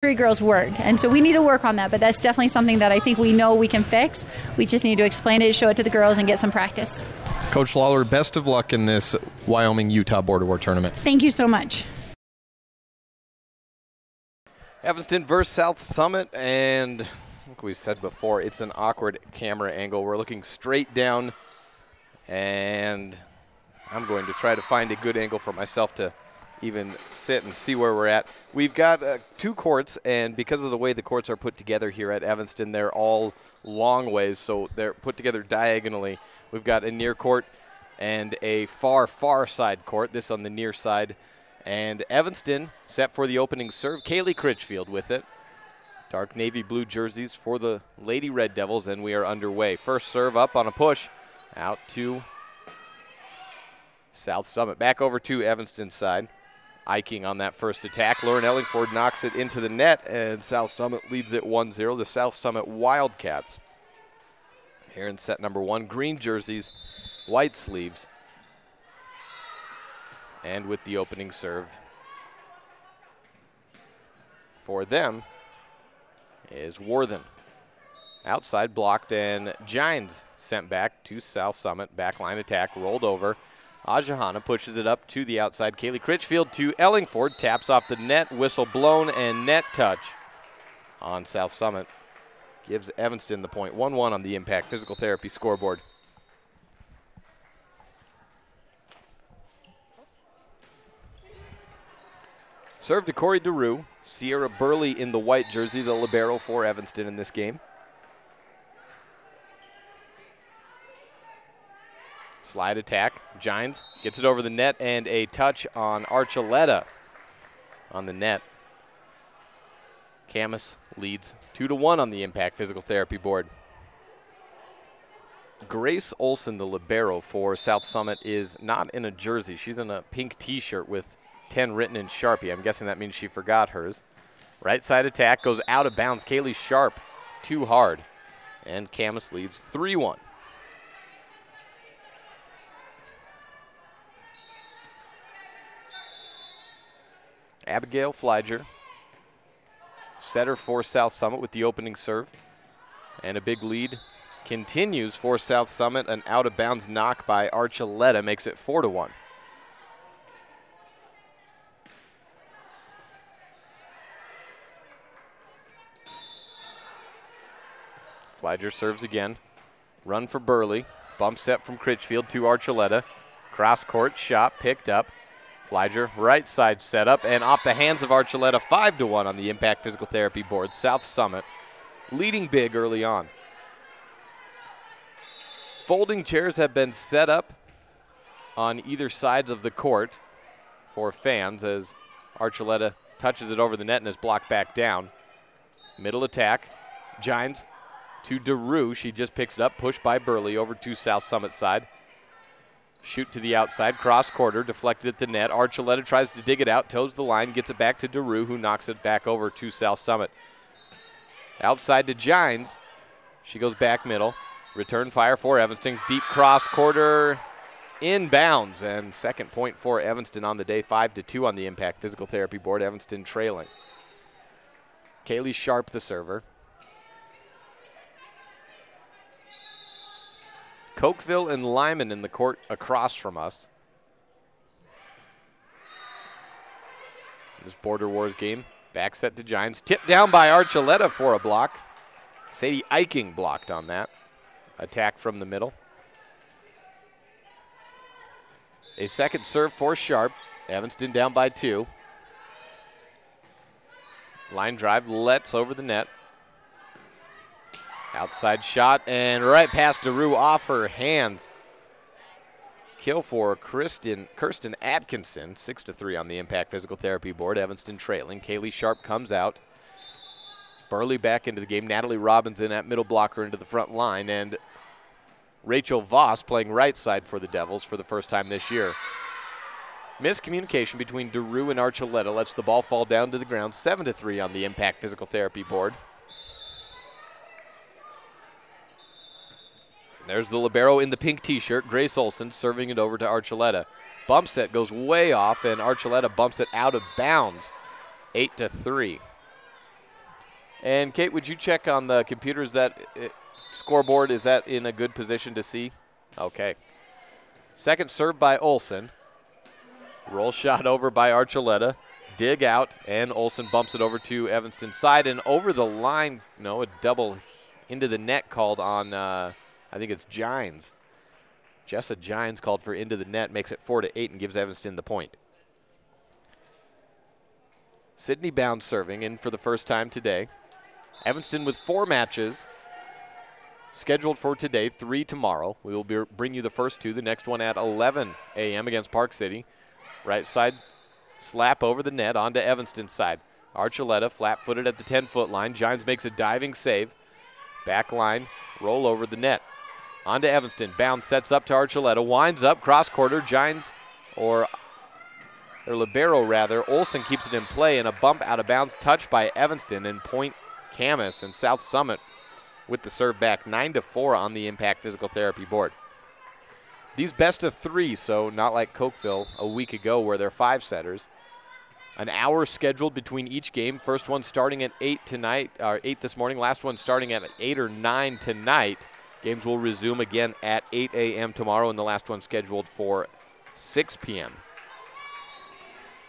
girls weren't, and so we need to work on that, but that's definitely something that I think we know we can fix. We just need to explain it, show it to the girls, and get some practice. Coach Lawler, best of luck in this Wyoming-Utah Border War tournament. Thank you so much. Evanston versus South Summit, and like we said before, it's an awkward camera angle. We're looking straight down, and I'm going to try to find a good angle for myself to even sit and see where we're at. We've got 2 courts, and because of the way the courts are put together here at Evanston, they're all long ways, so they're put together diagonally. We've got a near court and a far side court, this on the near side. And Evanston set for the opening serve. Kaylee Critchfield with it. Dark navy blue jerseys for the Lady Red Devils, and we are underway. First serve up on a push, out to South Summit. Back over to Evanston's side. Eiking on that first attack. Lauren Ellingford knocks it into the net, and South Summit leads it 1-0. The South Summit Wildcats here in set number 1. Green jerseys, white sleeves. And with the opening serve for them is Worthen. Outside blocked, and Gines sent back to South Summit. Backline attack rolled over. Ajahana pushes it up to the outside. Kaylee Critchfield to Ellingford. Taps off the net. Whistle blown, and net touch on South Summit. Gives Evanston the point. 1-1 on the Impact Physical Therapy scoreboard. Serve to Corey DeRue. Sierra Burley in the white jersey, the libero for Evanston in this game. Slide attack. Gines gets it over the net, and a touch on Archuleta on the net. Camus leads 2-1 on the Impact Physical Therapy board. Grace Olson, the libero for South Summit, is not in a jersey. She's in a pink T-shirt with 10 written in Sharpie. I'm guessing that means she forgot hers. Right side attack goes out of bounds. Kaylee Sharp too hard, and Camus leads 3-1. Abigail Flyger, setter for South Summit with the opening serve. And a big lead continues for South Summit. An out-of-bounds knock by Archuleta makes it 4-1. Flyger serves again. Run for Burley. Bump set from Critchfield to Archuleta. Cross-court shot picked up. Flyger, right side setup, and off the hands of Archuleta, 5-1 on the Impact Physical Therapy board. South Summit leading big early on. Folding chairs have been set up on either sides of the court for fans as Archuleta touches it over the net and is blocked back down. Middle attack, Gines to DeRue. She just picks it up, pushed by Burley over to South Summit side. Shoot to the outside, cross-quarter, deflected at the net. Archuleta tries to dig it out, toes the line, gets it back to DeRue, who knocks it back over to South Summit. Outside to Gines. She goes back middle. Return fire for Evanston. Deep cross-quarter, inbounds, and second point for Evanston on the day, 5-2 on the Impact Physical Therapy board. Evanston trailing. Kaylee Sharp, the server. Cokeville and Lyman in the court across from us. This Border Wars game, back set to Gines. Tipped down by Archuleta for a block. Sadie Eiking blocked on that. Attack from the middle. A second serve for Sharp. Evanston down by 2. Line drive, lets over the net. Outside shot, and right past DeRue off her hands. Kill for Kirsten Atkinson, 6-3 on the Impact Physical Therapy board. Evanston trailing. Kaylee Sharp comes out. Burley back into the game. Natalie Robinson at middle blocker into the front line, and Rachel Voss playing right side for the Devils for the first time this year. Miscommunication between DeRue and Archuleta lets the ball fall down to the ground. 7-3 on the Impact Physical Therapy board. There's the libero in the pink T-shirt, Grace Olson, serving it over to Archuleta. Bump set goes way off, and Archuleta bumps it out of bounds. 8-3. And Kate, would you check on the computers that scoreboard? Is that in a good position to see? Okay. Second serve by Olson. Roll shot over by Archuleta. Dig out, and Olson bumps it over to Evanston's side and over the line. No, a double into the net called on, I think it's Gines. Jessa Gines called for into the net, makes it 4-8 and gives Evanston the point. Sydney Bound serving in for the first time today. Evanston with 4 matches scheduled for today, 3 tomorrow. We will bring you the first 2, the next one at 11 a.m. against Park City. Right side slap over the net onto Evanston's side. Archuleta flat-footed at the 10-foot line. Gines makes a diving save. Back line, roll over the net. On to Evanston. Bound sets up to Archuleta. Winds up, cross-quarter. Gines, or libero rather. Olson keeps it in play, and a bump out of bounds touched by Evanston. And point Camas and South Summit with the serve back. 9-4 on the Impact Physical Therapy board. These best of 3, so not like Cokeville a week ago where they're 5-setters. An hour scheduled between each game. First one starting at 8 tonight, or 8 this morning. Last one starting at 8 or 9 tonight. Games will resume again at 8 a.m. tomorrow, and the last one scheduled for 6 p.m.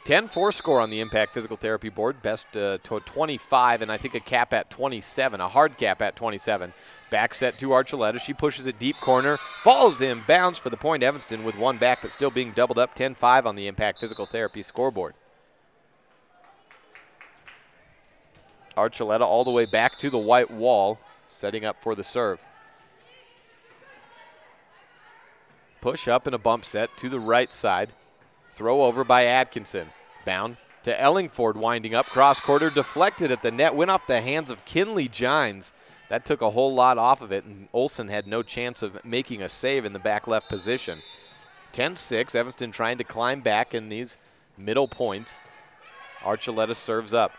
10-4 score on the Impact Physical Therapy board. Best to 25, and I think a cap at 27, a hard cap at 27. Back set to Archuleta. She pushes it deep corner, falls in bounds for the point. Evanston with 1 back, but still being doubled up. 10-5 on the Impact Physical Therapy scoreboard. Archuleta all the way back to the white wall, setting up for the serve. Push up and a bump set to the right side. Throw over by Atkinson. Bound to Ellingford, winding up. Cross-quarter deflected at the net. Went off the hands of Kinley Gines. That took a whole lot off of it, and Olson had no chance of making a save in the back left position. 10-6, Evanston trying to climb back in these middle points. Archuleta serves up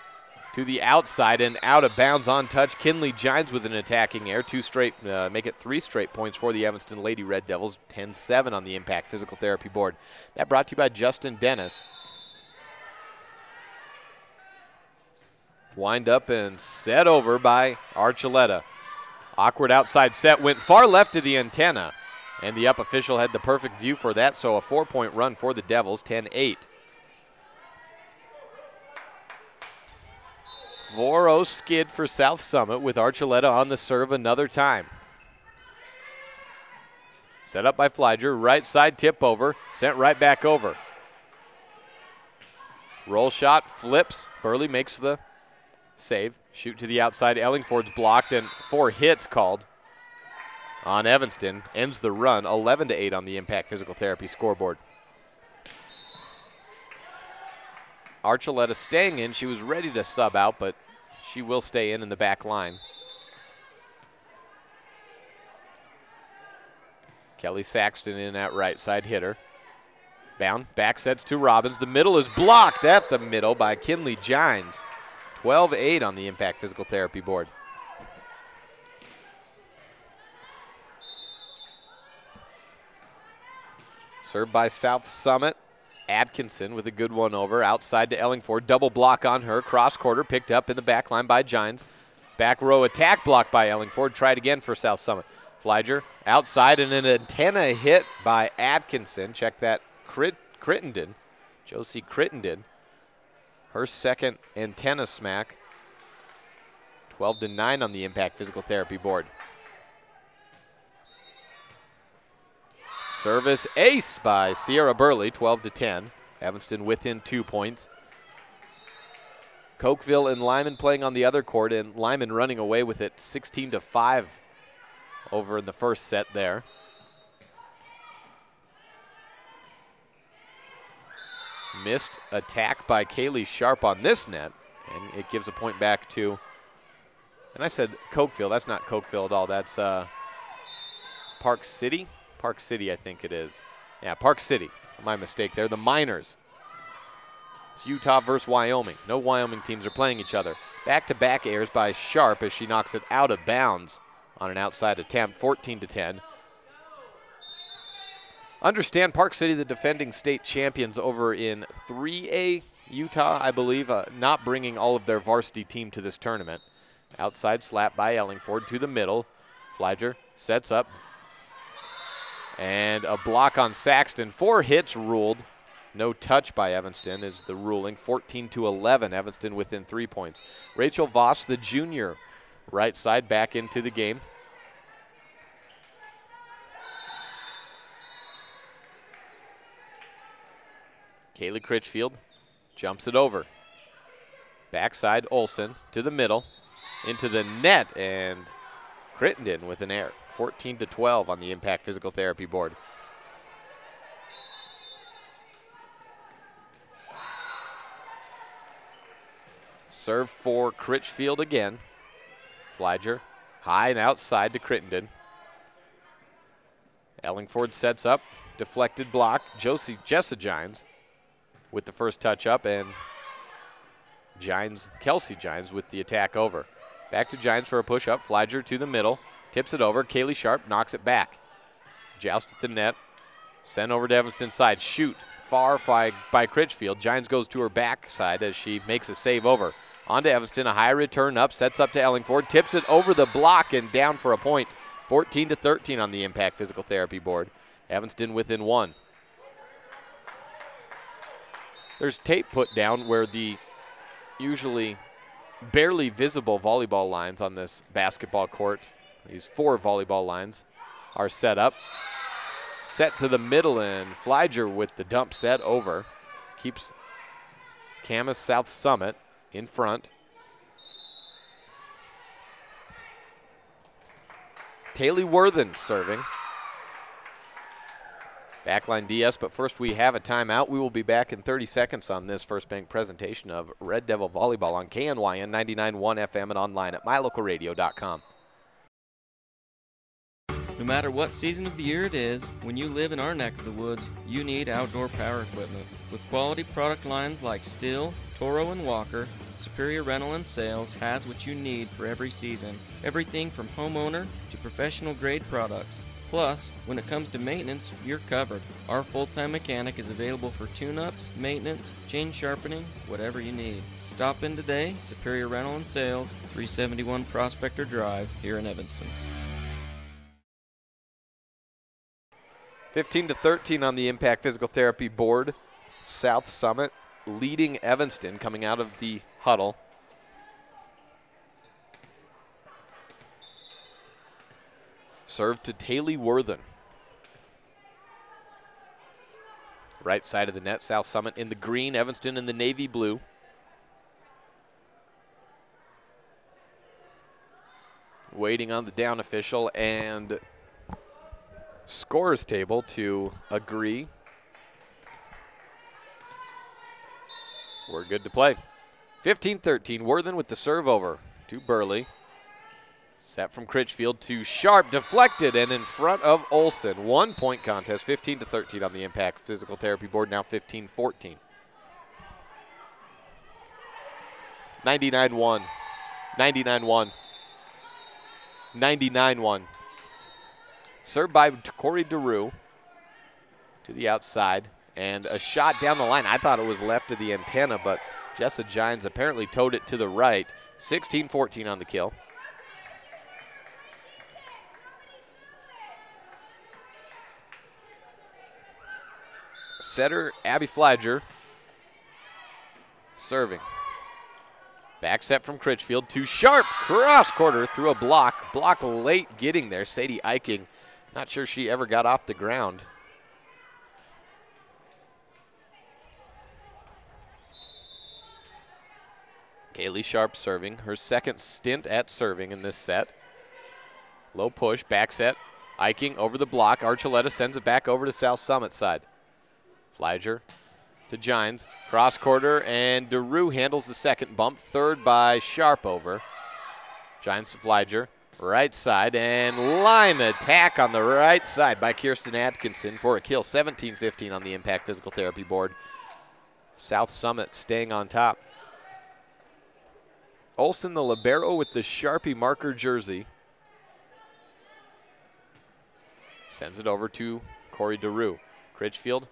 to the outside and out of bounds on touch. Kinley Gines with an attacking air. 2 straight, make it 3 straight points for the Evanston Lady Red Devils. 10-7 on the Impact Physical Therapy board. That brought to you by Justin Dennis. Wind up and set over by Archuleta. Awkward outside set, went far left to the antenna, and the up official had the perfect view for that, so a 4-point run for the Devils, 10-8. 4-0 skid for South Summit with Archuleta on the serve another time. Set up by Flydger, right side tip over, sent right back over. Roll shot, flips, Burley makes the save. Shoot to the outside, Ellingford's blocked, and 4 hits called on Evanston. Ends the run, 11-8 on the Impact Physical Therapy scoreboard. Archuleta staying in. She was ready to sub out, but she will stay in the back line. Kelly Saxton in at right side hitter. Bound, back sets to Robbins. The middle is blocked at the middle by Kinley Gines. 12-8 on the Impact Physical Therapy board. Served by South Summit. Atkinson with a good one over. Outside to Ellingford. Double block on her. Cross quarter picked up in the back line by Gines. Back row attack block by Ellingford. Tried again for South Summit. Flydger outside and an antenna hit by Atkinson. Check that. Crittenden. Josie Crittenden. Her second antenna smack. 12-9 on the Impact Physical Therapy board. Service ace by Sierra Burley, 12-10. Evanston within 2 points. Cokeville and Lyman playing on the other court, and Lyman running away with it 16-5 over in the first set there. Missed attack by Kaylee Sharp on this net, and it gives a point back to, and I said Cokeville. That's not Cokeville at all. That's Park City. Park City, I think it is. Yeah, Park City. My mistake there. The Miners. It's Utah versus Wyoming. No Wyoming teams are playing each other. Back-to-back airs by Sharp as she knocks it out of bounds on an outside attempt, 14-10. Understand Park City, the defending state champions over in 3A Utah, I believe, not bringing all of their varsity team to this tournament. Outside slap by Ellingford to the middle. Flyger sets up. And a block on Saxton. 4 hits ruled. No touch by Evanston is the ruling. 14-11, Evanston within 3 points. Rachel Voss, the junior, right side back into the game. Kaylee Critchfield jumps it over. Backside Olsen to the middle, into the net, and Crittenden with an error. 14-12 on the Impact Physical Therapy board. Serve for Critchfield again. Flyger high and outside to Crittenden. Ellingford sets up, deflected block. Jessa Gines with the first touch up, and Kelsey Gines with the attack over. Back to Gines for a push up. Flyger to the middle, tips it over. Kaylee Sharp knocks it back. Joust at the net, sent over to Evanston's side. Shoot far by Critchfield. Gines goes to her backside as she makes a save over. On to Evanston, a high return up, sets up to Ellingford, tips it over the block and down for a point. 14-13 on the Impact Physical Therapy board. Evanston within 1. There's tape put down where the usually barely visible volleyball lines on this basketball court, these 4 volleyball lines, are set up. Set to the middle, and Flyger with the dump set over. Keeps Camas South Summit in front. Taylor Worthen serving. Backline DS, but first we have a timeout. We will be back in 30 seconds on this First Bank presentation of Red Devil Volleyball on KNYN 99.1 FM and online at mylocalradio.com. No matter what season of the year it is, when you live in our neck of the woods, you need outdoor power equipment. With quality product lines like Stihl, Toro, and Walker, Superior Rental and Sales has what you need for every season. Everything from homeowner to professional grade products. Plus, when it comes to maintenance, you're covered. Our full-time mechanic is available for tune-ups, maintenance, chain sharpening, whatever you need. Stop in today, Superior Rental and Sales, 371 Prospector Drive, here in Evanston. 15-13 on the Impact Physical Therapy board. South Summit leading Evanston coming out of the huddle. Serve to Taylor Worthen. Right side of the net, South Summit in the green, Evanston in the navy blue. Waiting on the down official and scorers table to agree. We're good to play. 15-13, Worthen with the serve over to Burley. Set from Critchfield to Sharp, deflected and in front of Olsen. 1 point contest, 15-13 on the Impact Physical Therapy board, now 15-14. 99-1, 99-1, 99-1. Served by Corey DeRue to the outside, and a shot down the line. I thought it was left of the antenna, but Jessa Gines apparently towed it to the right. 16-14 on the kill. Setter Abby Flyger serving. Back set from Critchfield to Sharp, cross quarter through a block. Block late getting there. Sadie Eiking, not sure she ever got off the ground. Kaylee Sharp serving, her second stint at serving in this set. Low push, back set. Eiking over the block. Archuleta sends it back over to South Summit side. Flyger to Gines, cross quarter, and DeRue handles the second bump. Third by Sharp over. Gines to Flyger, right side, and line attack on the right side by Kirsten Atkinson for a kill. 17-15 on the Impact Physical Therapy board. South Summit staying on top. Olsen, the libero with the Sharpie marker jersey. Sends it over to Corey DeRue. Critchfield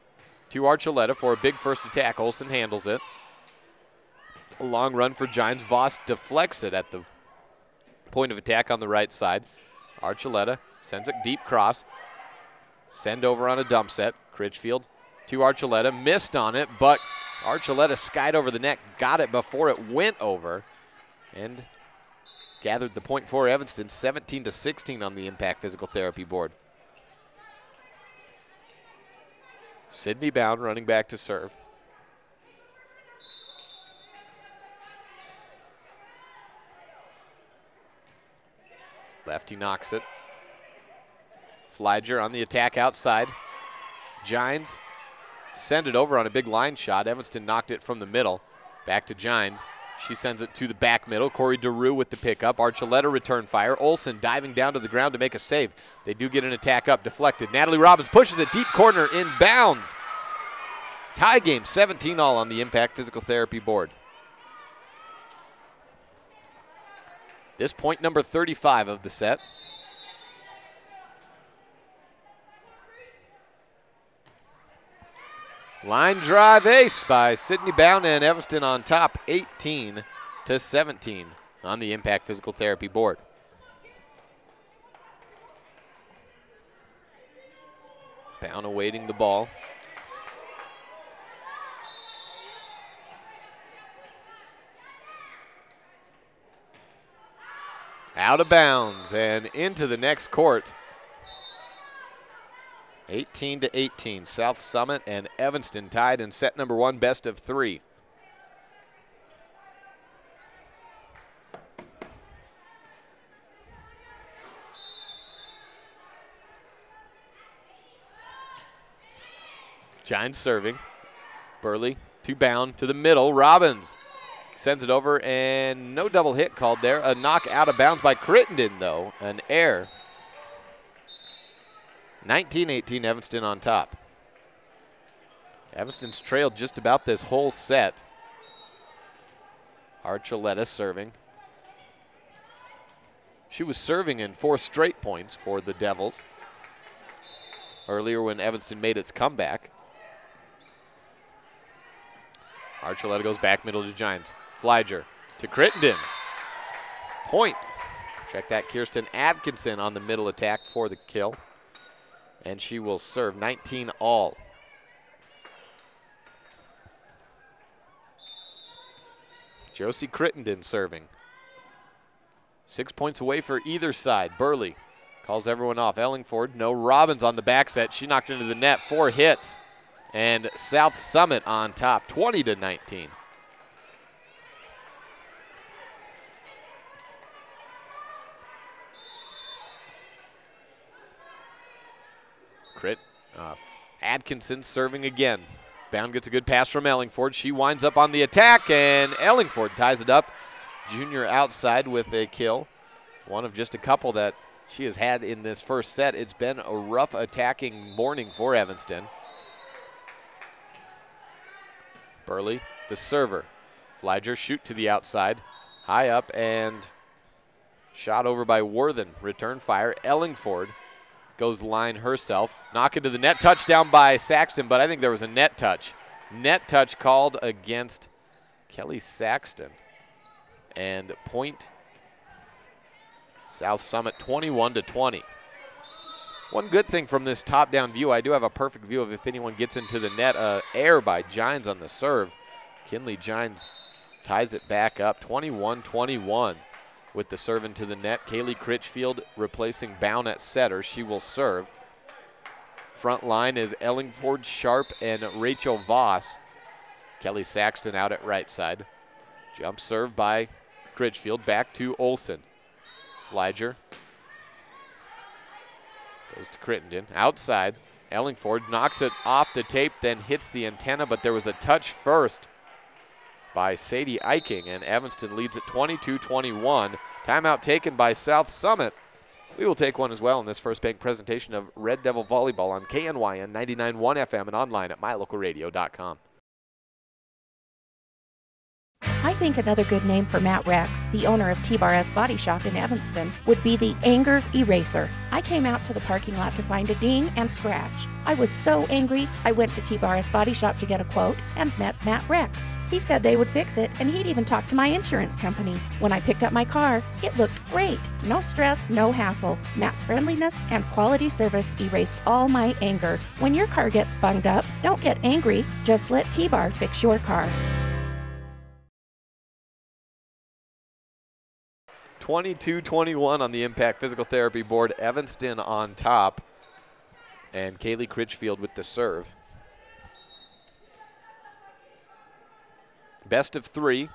to Archuleta for a big first attack. Olsen handles it. A long run for Gines. Voss deflects it at the Point of attack on the right side. Archuleta sends it deep cross. Send over on a dump set. Critchfield to Archuleta. Missed on it, but Archuleta skied over the net. Got it before it went over. And gathered the point for Evanston. 17-16 on the Impact Physical Therapy board. Sydney Bound running back to serve. Lefty knocks it. Flyger on the attack outside. Gines send it over on a big line shot. Evanston knocked it from the middle. Back to Gines. She sends it to the back middle. Corey DeRue with the pickup. Archuleta return fire. Olsen diving down to the ground to make a save. They do get an attack up. Deflected. Natalie Robbins pushes it deep corner in bounds. Tie game, 17 all on the Impact Physical Therapy board. This point number 35 of the set. Line drive ace by Sydney Bound, and Evanston on top, 18-17 on the Impact Physical Therapy board. Bound awaiting the ball. Out of bounds and into the next court. 18-18, South Summit and Evanston tied in set number 1, best of 3. Giants serving. Burley to Bound to the middle. Robbins sends it over, and no double hit called there. A knock out of bounds by Crittenden, though. An error. 19-18, Evanston on top. Evanston's trailed just about this whole set. Archuleta serving. She was serving in 4 straight points for the Devils earlier when Evanston made its comeback. Archuleta goes back middle to Giants. Flyger to Crittenden. Point. Check that, Kirsten Atkinson on the middle attack for the kill. And she will serve 19 all. Josie Crittenden serving. 6 points away for either side. Burley calls everyone off. Ellingford, no. Robbins on the back set. She knocked into the net. 4 hits. And South Summit on top, 20-19. Atkinson serving again. Bound gets a good pass from Ellingford. She winds up on the attack, and Ellingford ties it up. Junior outside with a kill. One of just a couple that she has had in this first set. It's been a rough attacking morning for Evanston. Burley, the server. Flyger shoot to the outside. High up and shot over by Worthen. Return fire. Ellingford goes line herself. Knock into the net. Touchdown by Saxton, but I think there was a net touch. Net touch called against Kelly Saxton. And point South Summit 21-20. One good thing from this top-down view, I do have a perfect view of if anyone gets into the net. Error by Gines on the serve. Kinley Gines ties it back up, 21-21 with the serve into the net. Kaylee Critchfield replacing Bound at setter. She will serve. Front line is Ellingford, Sharp, and Rachel Voss. Kelly Saxton out at right side. Jump serve by Critchfield, back to Olsen. Flyger goes to Crittenden. Outside, Ellingford knocks it off the tape, then hits the antenna, but there was a touch first by Sadie Eiking, and Evanston leads at 22-21. Timeout taken by South Summit. We will take one as well in this First Bank presentation of Red Devil Volleyball on KNYN 99.1 FM and online at mylocalradio.com. I think another good name for Matt Rex, the owner of T-Bar S Body Shop in Evanston, would be the Anger Eraser. I came out to the parking lot to find a ding and scratch. I was so angry, I went to T-Bar S Body Shop to get a quote and met Matt Rex. He said they would fix it, and he'd even talk to my insurance company. When I picked up my car, it looked great. No stress, no hassle. Matt's friendliness and quality service erased all my anger. When your car gets bunged up, don't get angry, just let T-Bar fix your car. 22-21 on the Impact Physical Therapy board. Evanston on top. And Kaylee Critchfield with the serve. Best of 3.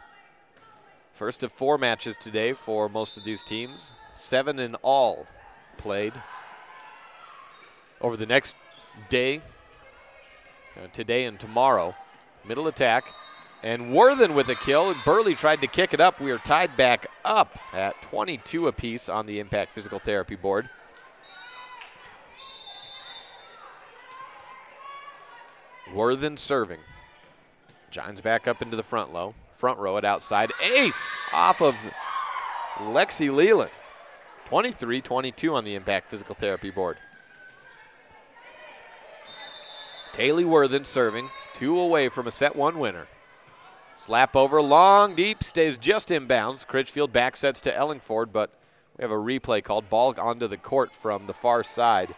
First of 4 matches today for most of these teams. 7 in all played. Over the next day, today and tomorrow. Middle attack. And Worthen with a kill. Burley tried to kick it up. We are tied back up at 22 apiece on the Impact Physical Therapy board. Worthen serving. Giants back up into the front row at outside. Ace off of Lexi Leland. 23-22 on the Impact Physical Therapy board. Taylor Worthen serving. 2 away from a set 1 winner. Slap over, long, deep, stays just inbounds. Critchfield back sets to Ellingford, but we have a replay called. Ball onto the court from the far side.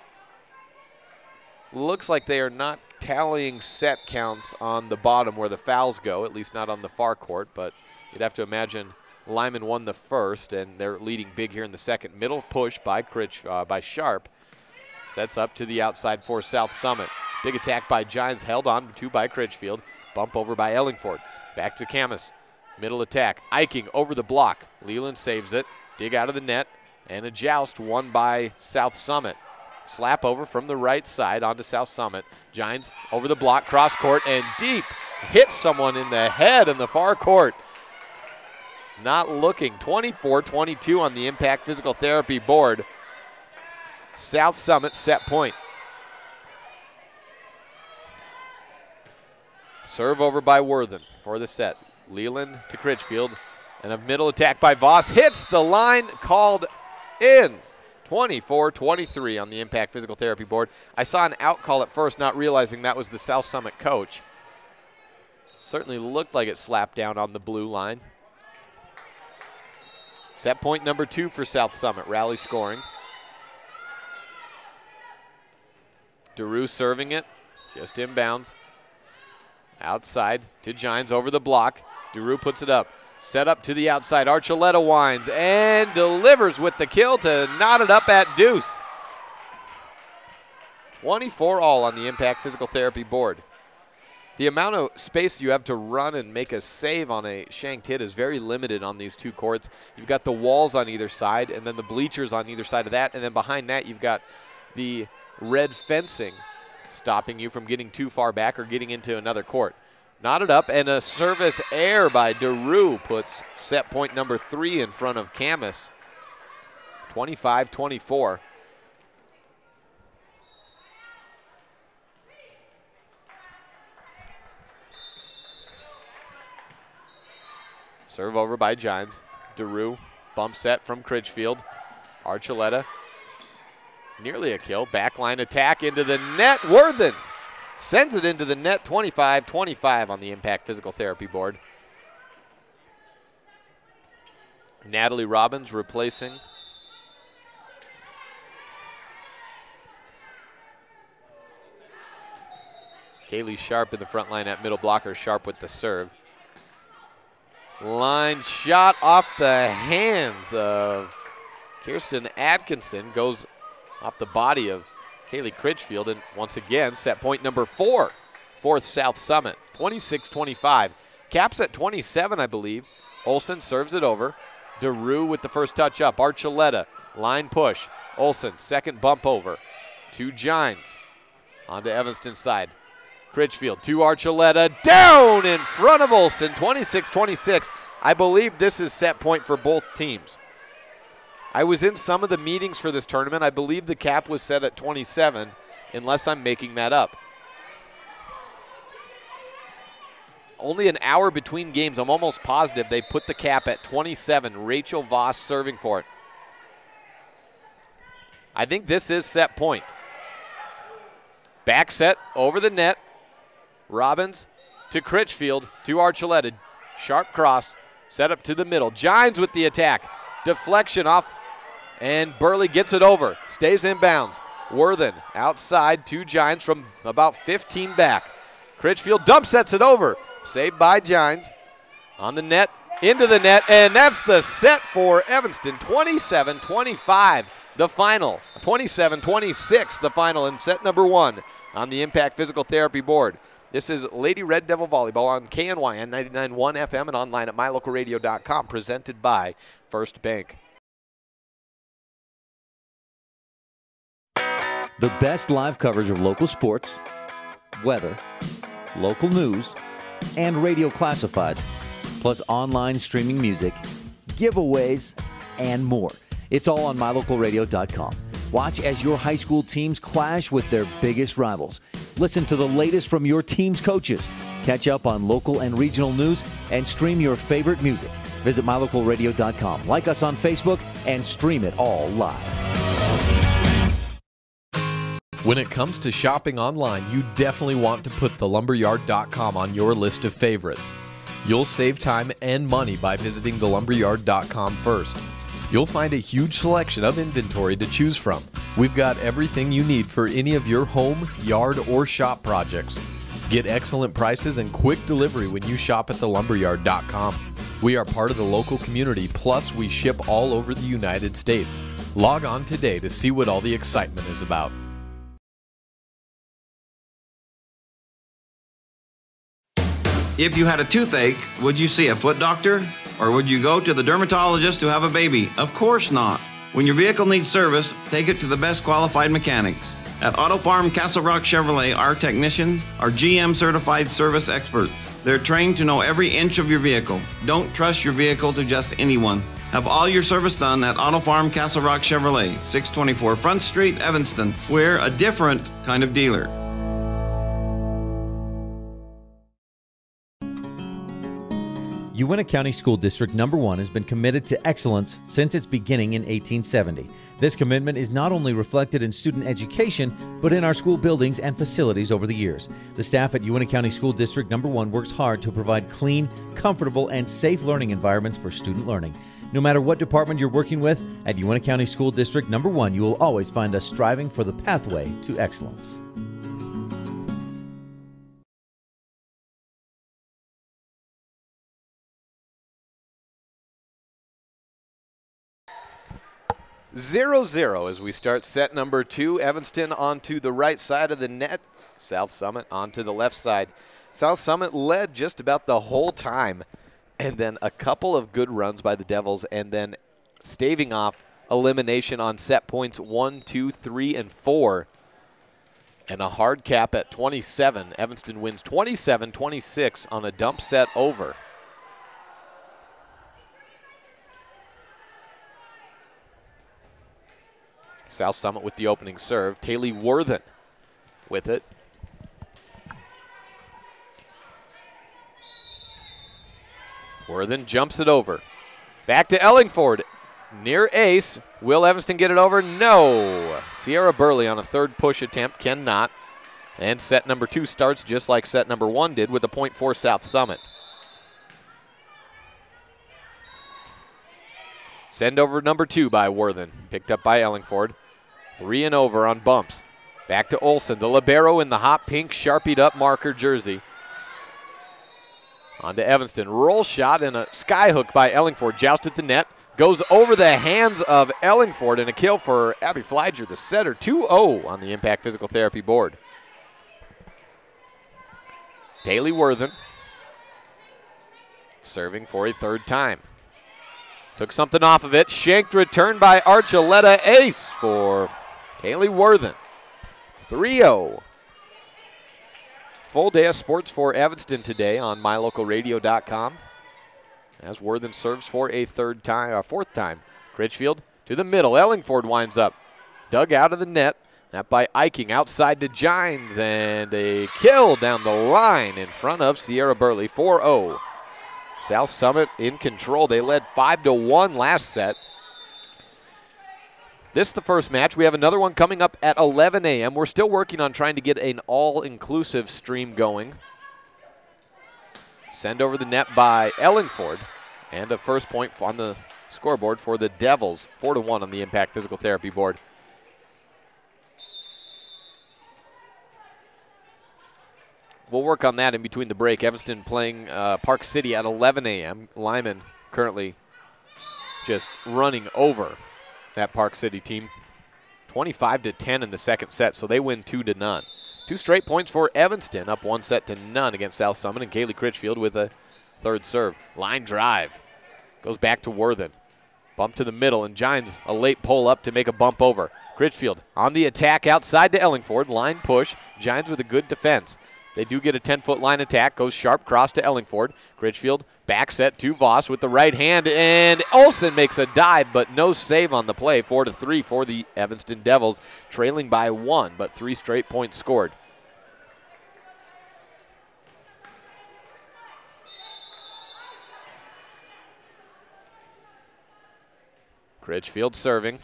Looks like they are not tallying set counts on the bottom where the fouls go, at least not on the far court, but you'd have to imagine Lyman won the first, and they're leading big here in the second. Middle push by by Sharp. Sets up to the outside for South Summit. Big attack by Giants, held on to by Critchfield. Bump over by Ellingford. Back to Camus. Middle attack. Eiking over the block. Leland saves it. Dig out of the net. And a joust won by South Summit. Slap over from the right side onto South Summit. Giants over the block, cross court, and deep. Hits someone in the head in the far court. Not looking. 24-22 on the Impact Physical Therapy board. South Summit set point. Serve over by Worthen for the set. Leland to Critchfield. And a middle attack by Voss. Hits the line, called in. 24-23 on the Impact Physical Therapy board. I saw an out call at first, not realizing that was the South Summit coach. Certainly looked like it slapped down on the blue line. Set point number 2 for South Summit. Rally scoring. DeRue serving it. Just inbounds. Outside to Gines over the block. DeRue puts it up. Set up to the outside. Archuleta winds and delivers with the kill to knot it up at deuce. 24 all on the Impact Physical Therapy board. The amount of space you have to run and make a save on a shanked hit is very limited on these 2 courts. You've got the walls on either side and then the bleachers on either side of that, and then behind that you've got the red fencing stopping you from getting too far back or getting into another court. Knotted up, and a service error by DeRue puts set point number 3 in front of Camus. 25-24. Serve over by Gines. DeRue, bump set from Critchfield. Archuleta. Nearly a kill. Backline attack into the net. Worthen sends it into the net. 25-25 on the Impact Physical Therapy board. Natalie Robbins replacing Kaylee Sharp in the front line at middle blocker. Sharp with the serve. Line shot off the hands of Kirsten Atkinson. Goes off the body of Kaylee Critchfield, and once again, set point number 4 for South Summit. 26-25. Caps at 27, I believe. Olsen serves it over. DeRue with the first touch up. Archuleta, line push. Olsen, second bump over. To Gines. Onto Evanston's side. Critchfield to Archuleta. Down in front of Olsen. 26-26. I believe this is set point for both teams. I was in some of the meetings for this tournament. I believe the cap was set at 27, unless I'm making that up. only an hour between games. I'm almost positive they put the cap at 27. Rachel Voss serving for it. I think this is set point. Back set over the net. Robbins to Critchfield to Archuleta. Sharp cross, set up to the middle. Gines with the attack. Deflection off, and Burley gets it over. Stays in bounds. Worthen outside to Gines from about 15 back. Critchfield dump sets it over. Saved by Gines. On the net, into the net, and that's the set for Evanston. 27-25, the final. 27-26, the final in set number 1 on the Impact Physical Therapy board. This is Lady Red Devil Volleyball on KNYN 99.1 FM and online at mylocalradio.com, presented by First Bank. The best live coverage of local sports, weather, local news, and radio classifieds, plus online streaming music, giveaways, and more. It's all on mylocalradio.com. Watch as your high school teams clash with their biggest rivals. Listen to the latest from your team's coaches. Catch up on local and regional news and stream your favorite music. Visit mylocalradio.com. Like us on Facebook and stream it all live. When it comes to shopping online, you definitely want to put thelumberyard.com on your list of favorites. You'll save time and money by visiting thelumberyard.com first. You'll find a huge selection of inventory to choose from. We've got everything you need for any of your home, yard, or shop projects. Get excellent prices and quick delivery when you shop at thelumberyard.com. We are part of the local community, plus we ship all over the United States. Log on today to see what all the excitement is about. If you had a toothache, would you see a foot doctor? Or would you go to the dermatologist to have a baby? Of course not. When your vehicle needs service, take it to the best qualified mechanics. At Auto Farm Castle Rock Chevrolet, our technicians are GM certified service experts. They're trained to know every inch of your vehicle. Don't trust your vehicle to just anyone. Have all your service done at Auto Farm Castle Rock Chevrolet, 624 Front Street, Evanston. We're a different kind of dealer. Uintah County School District Number 1 has been committed to excellence since its beginning in 1870. This commitment is not only reflected in student education, but in our school buildings and facilities over the years. The staff at Uintah County School District Number 1 works hard to provide clean, comfortable, and safe learning environments for student learning. No matter what department you're working with, at Uintah County School District Number 1, you will always find us striving for the pathway to excellence. Zero as we start set number 2. Evanston onto the right side of the net. South Summit onto the left side. South Summit led just about the whole time. And then a couple of good runs by the Devils, and then staving off elimination on set points 1, 2, 3, and 4. And a hard cap at 27. Evanston wins 27-26 on a dump set over. South Summit with the opening serve. Taylor Worthen with it. Worthen jumps it over. Back to Ellingford. Near ace. Will Evanston get it over? No. Sierra Burley on a third push attempt cannot. And set number 2 starts just like set number 1 did with a point for South Summit. Send over number 2 by Worthen. Picked up by Ellingford. 3 and over on bumps. Back to Olsen, the libero in the hot pink Sharpied up marker jersey. On to Evanston. Roll shot and a skyhook by Ellingford. Jousted the net. Goes over the hands of Ellingford, and a kill for Abby Fleiger, the setter. 2-0 on the Impact Physical Therapy board. Taylor Worthen serving for a third time. Took something off of it. Shanked return by Archuleta. Ace for Taylor Worthen. 3-0. Full day of sports for Evanston today on mylocalradio.com. As Worthen serves for a fourth time. Critchfield to the middle. Ellingford winds up. Dug out of the net That by Eiking, outside to Gines, and a kill down the line in front of Sierra Burley, 4-0. South Summit in control. They led 5-1 last set. This is the first match. We have another one coming up at 11 a.m. We're still working on trying to get an all-inclusive stream going. Send over the net by Ellingford, and a first point on the scoreboard for the Devils, 4-1 on the Impact Physical Therapy board. We'll work on that in between the break. Evanston playing Park City at 11 a.m. Lyman currently just running over that Park City team. 25-10 in the second set, so they win 2-0. 2 straight points for Evanston, up 1-0 against South Summit, and Kaylee Critchfield with a third serve. Line drive. Goes back to Worthen. Bump to the middle, and Gines a late pull up to make a bump over. Critchfield on the attack outside to Ellingford. Line push. Gines with a good defense. They do get a 10-foot line attack. Goes sharp cross to Ellingford. Critchfield back set to Voss with the right hand, and Olsen makes a dive, but no save on the play. 4-3 for the Evanston Devils, trailing by 1, but 3 straight points scored. Critchfield serving.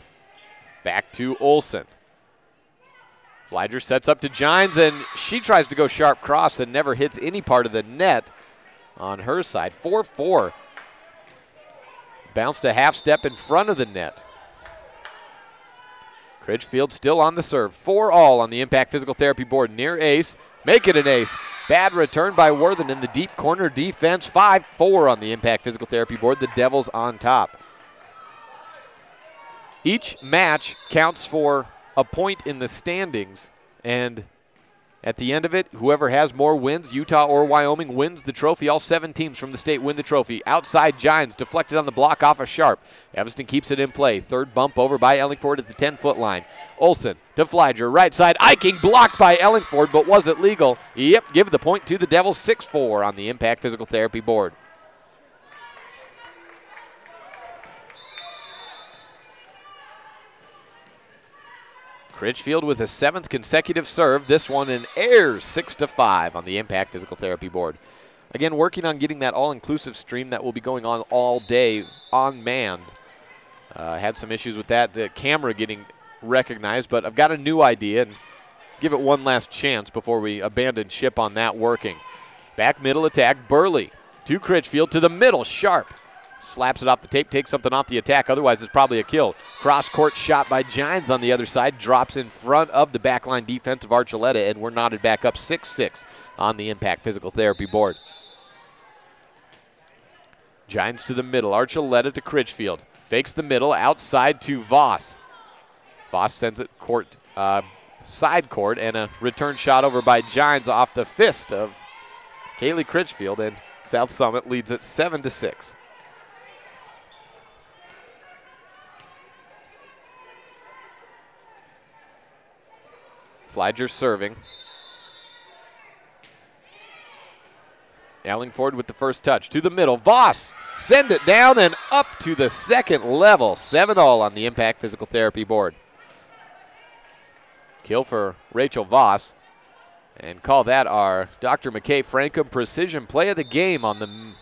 Back to Olsen. Fliger sets up to Gines, and she tries to go sharp cross and never hits any part of the net on her side. 4-4. Bounced a half step in front of the net. Critchfield still on the serve. 4-all on the Impact Physical Therapy board. Near ace. Make it an ace. Bad return by Worthen in the deep corner defense. 5-4 on the Impact Physical Therapy board. The Devils on top. Each match counts for a point in the standings, and at the end of it, whoever has more wins, Utah or Wyoming, wins the trophy. All 7 teams from the state win the trophy. Outside Gines, deflected on the block off a Sharp. Evanston keeps it in play. Third bump over by Ellingford at the 10-foot line. Olsen to Fliger, right side. Eiking blocked by Ellingford, but was it legal? Yep, give the point to the Devils. 6-4 on the Impact Physical Therapy board. Critchfield with a 7th consecutive serve. This one in airs, 6-5 on the Impact Physical Therapy board. Again, working on getting that all-inclusive stream that will be going on all day unmanned. Had some issues with that, the camera getting recognized, but I've got a new idea and give it one last chance before we abandon ship on that working. Back middle attack, Burley to Critchfield to the middle, Sharp. Slaps it off the tape, takes something off the attack. Otherwise, it's probably a kill. Cross-court shot by Gines on the other side. Drops in front of the backline defense of Archuleta, and we're knotted back up 6-6 on the Impact Physical Therapy board. Gines to the middle. Archuleta to Critchfield. Fakes the middle, outside to Voss. Voss sends it side court, and a return shot over by Gines off the fist of Kaylee Critchfield, and South Summit leads it 7-6. Fliger serving. Ellingford with the first touch to the middle. Voss send it down and up to the second level. 7-all on the Impact Physical Therapy board. Kill for Rachel Voss. And call that our Dr. McKay Frankham precision play of the game on the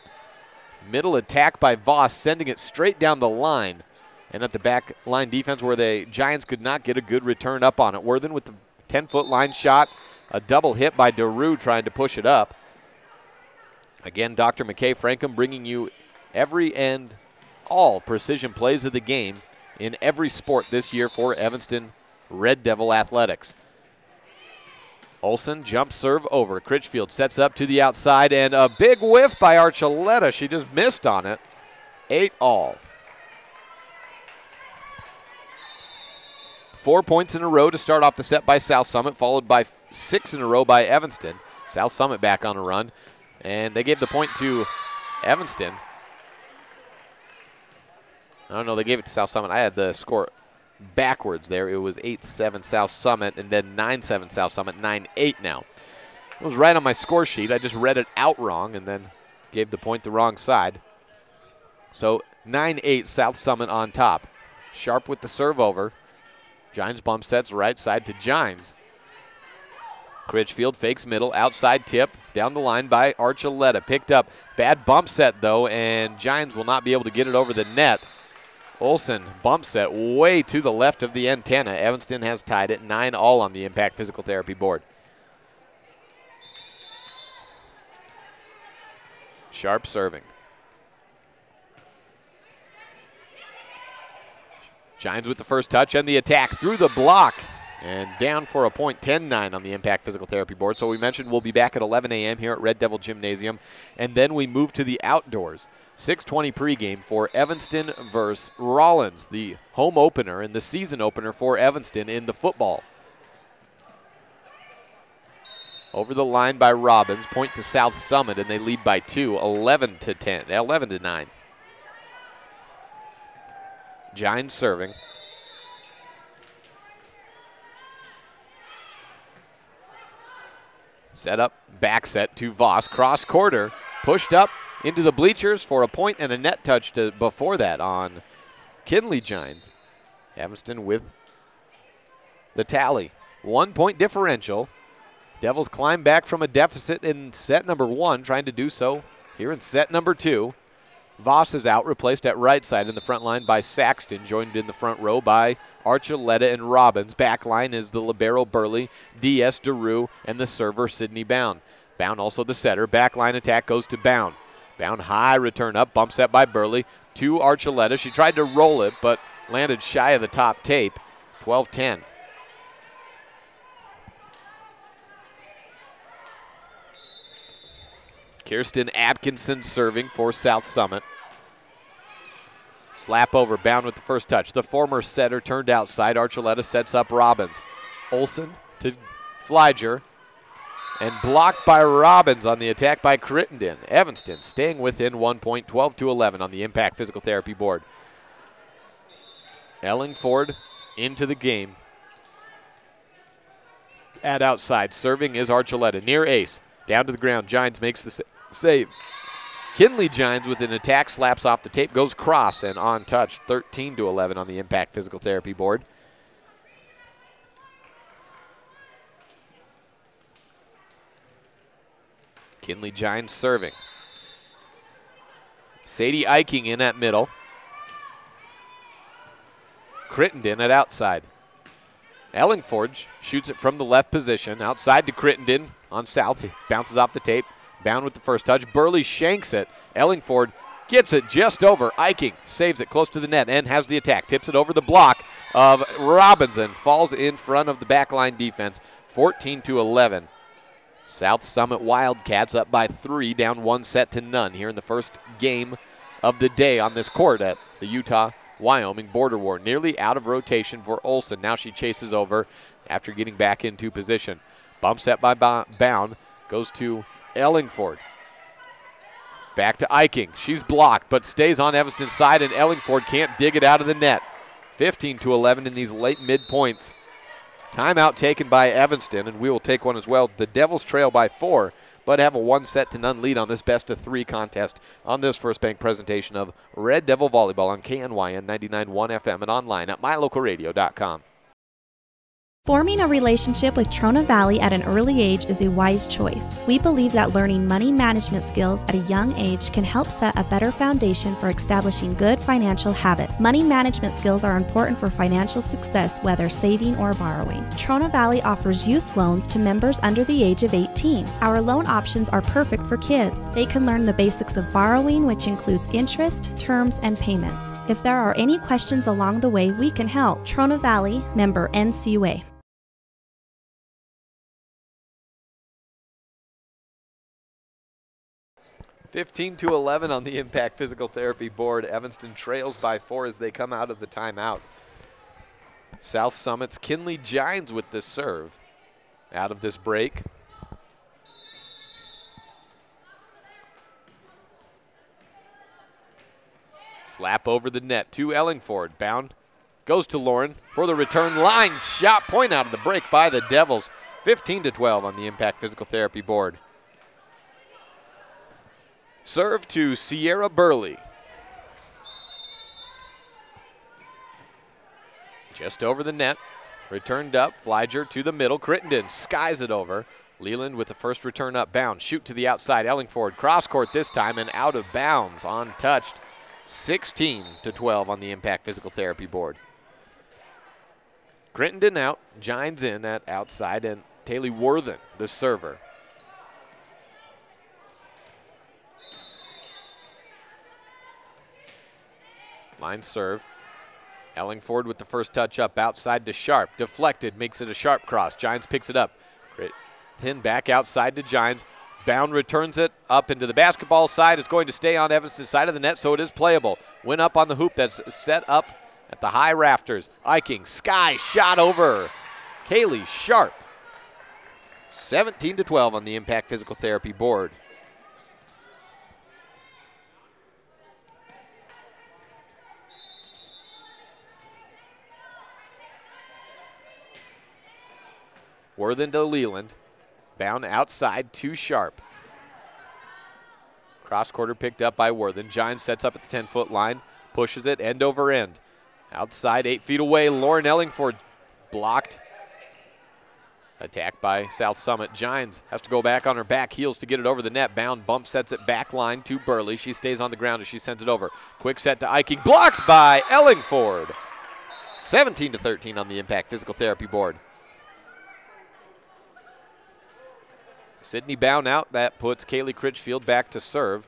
middle attack by Voss, sending it straight down the line. And at the back line defense where the Giants could not get a good return up on it. Worthen with the 10-foot line shot, a double hit by DeRue trying to push it up. Again, Dr. McKay Frankham bringing you every and all precision plays of the game in every sport this year for Evanston Red Devil Athletics. Olsen jump serve over. Critchfield sets up to the outside, and a big whiff by Archuleta. She just missed on it. 8-all. 4 points in a row to start off the set by South Summit, followed by 6 in a row by Evanston. South Summit back on a run, and they gave the point to Evanston. I don't know, they gave it to South Summit. I had the score backwards there. It was 8-7 South Summit, and then 9-7 South Summit, 9-8 now. It was right on my score sheet. I just read it out wrong and then gave the point the wrong side. So 9-8 South Summit on top. Sharp with the serve over. Gines bump sets right side to Gines. Critchfield fakes middle, outside tip, down the line by Archuleta. Picked up, bad bump set though, and Gines will not be able to get it over the net. Olsen bump set way to the left of the antenna. Evanston has tied it 9-all on the Impact Physical Therapy board. Sharp serving. Gines with the first touch and the attack through the block. And down for a point, 10-9 on the Impact Physical Therapy board. So we mentioned we'll be back at 11 a.m. here at Red Devil Gymnasium. And then we move to the outdoors. 6:20 pregame for Evanston versus Rollins, the home opener and the season opener for Evanston in the football. Over the line by Robbins, point to South Summit, and they lead by 2, 11-9. Gines serving. Set up, back set to Voss, cross quarter, pushed up into the bleachers for a point and a net touch before that on Kinley Gines. Evanston with the tally. 1 point differential. Devils climb back from a deficit in set number 1, trying to do so here in set number 2. Voss is out, replaced at right side in the front line by Saxton, joined in the front row by Archuleta and Robbins. Back line is the libero Burley, D.S. DeRue, and the server Sidney Bound. Bound also the setter. Back line attack goes to Bound. Bound high, return up, bump set by Burley to Archuleta. She tried to roll it, but landed shy of the top tape. 12-10. Kirsten Atkinson serving for South Summit. Slap over, Bound with the first touch. The former setter turned outside. Archuleta sets up Robbins. Olsen to Flyger. And blocked by Robbins on the attack by Crittenden. Evanston staying within 1 point, 12-11 on the Impact Physical Therapy board. Ellingford into the game. At outside, serving is Archuleta. Near ace. Down to the ground, Gines makes the save. Kinley Gines with an attack, slaps off the tape, goes cross and on touch. 13-11 on the Impact Physical Therapy board. Kinley Gines serving. Sadie Eiking in at middle. Crittenden at outside. Ellingford shoots it from the left position. Outside to Crittenden on south. He bounces off the tape. Bound with the first touch. Burley shanks it. Ellingford gets it just over. Eiking saves it close to the net and has the attack. Tips it over the block of Robbins and falls in front of the backline defense. 14-11. South Summit Wildcats up by 3, down 1-0 here in the first game of the day on this court at the Utah-Wyoming border war. Nearly out of rotation for Olsen. Now she chases over after getting back into position. Bump set by Bound. Goes to Ellingford. Back to Eiking. She's blocked, but stays on Evanston's side, and Ellingford can't dig it out of the net. 15-11 in these late mid-points. Timeout taken by Evanston, and we will take one as well. The Devils trail by 4, but have a 1-0 lead on this best-of-3 contest on this First Bank presentation of Red Devil Volleyball on KNYN 99.1 FM and online at mylocalradio.com. Forming a relationship with Trona Valley at an early age is a wise choice. We believe that learning money management skills at a young age can help set a better foundation for establishing good financial habits. Money management skills are important for financial success, whether saving or borrowing. Trona Valley offers youth loans to members under the age of 18. Our loan options are perfect for kids. They can learn the basics of borrowing, which includes interest, terms, and payments. If there are any questions along the way, we can help. Trona Valley, member NCUA. 15-11 on the Impact Physical Therapy board. Evanston trails by 4 as they come out of the timeout. South Summit's Kinley Gines with the serve out of this break. Slap over the net to Ellingford. Bound goes to Lauren for the return line. Shot point out of the break by the Devils. 15-12 on the Impact Physical Therapy board. Serve to Sierra Burley. Just over the net. Returned up. Flyger to the middle. Crittenden skies it over. Leland with the first return up bound. Shoot to the outside. Ellingford cross court this time and out of bounds. Untouched. 16-12 on the Impact Physical Therapy board. Crittenden out. Gines in at outside, and Taylor Worthen, the server. Line serve. Ellingford with the first touch up outside to Sharp. Deflected, makes it a Sharp cross. Gines picks it up. Pin back outside to Gines. Bound returns it up into the basketball side. It's going to stay on Evanston's side of the net, so it is playable. Went up on the hoop that's set up at the high rafters. Eiking, sky shot over. Kaylee Sharp. 17-12 on the Impact Physical Therapy board. Worthen to Leland. Bound outside to Sharp. Cross quarter picked up by Worthen. Gines sets up at the 10-foot line. Pushes it end over end. Outside 8 feet away. Lauren Ellingford blocked. Attacked by South Summit. Gines has to go back on her back heels to get it over the net. Bound bump sets it back line to Burley. She stays on the ground as she sends it over. Quick set to Eiking. Blocked by Ellingford. 17-13 on the Impact Physical Therapy board. Sydney Bound out. That puts Kaylee Critchfield back to serve.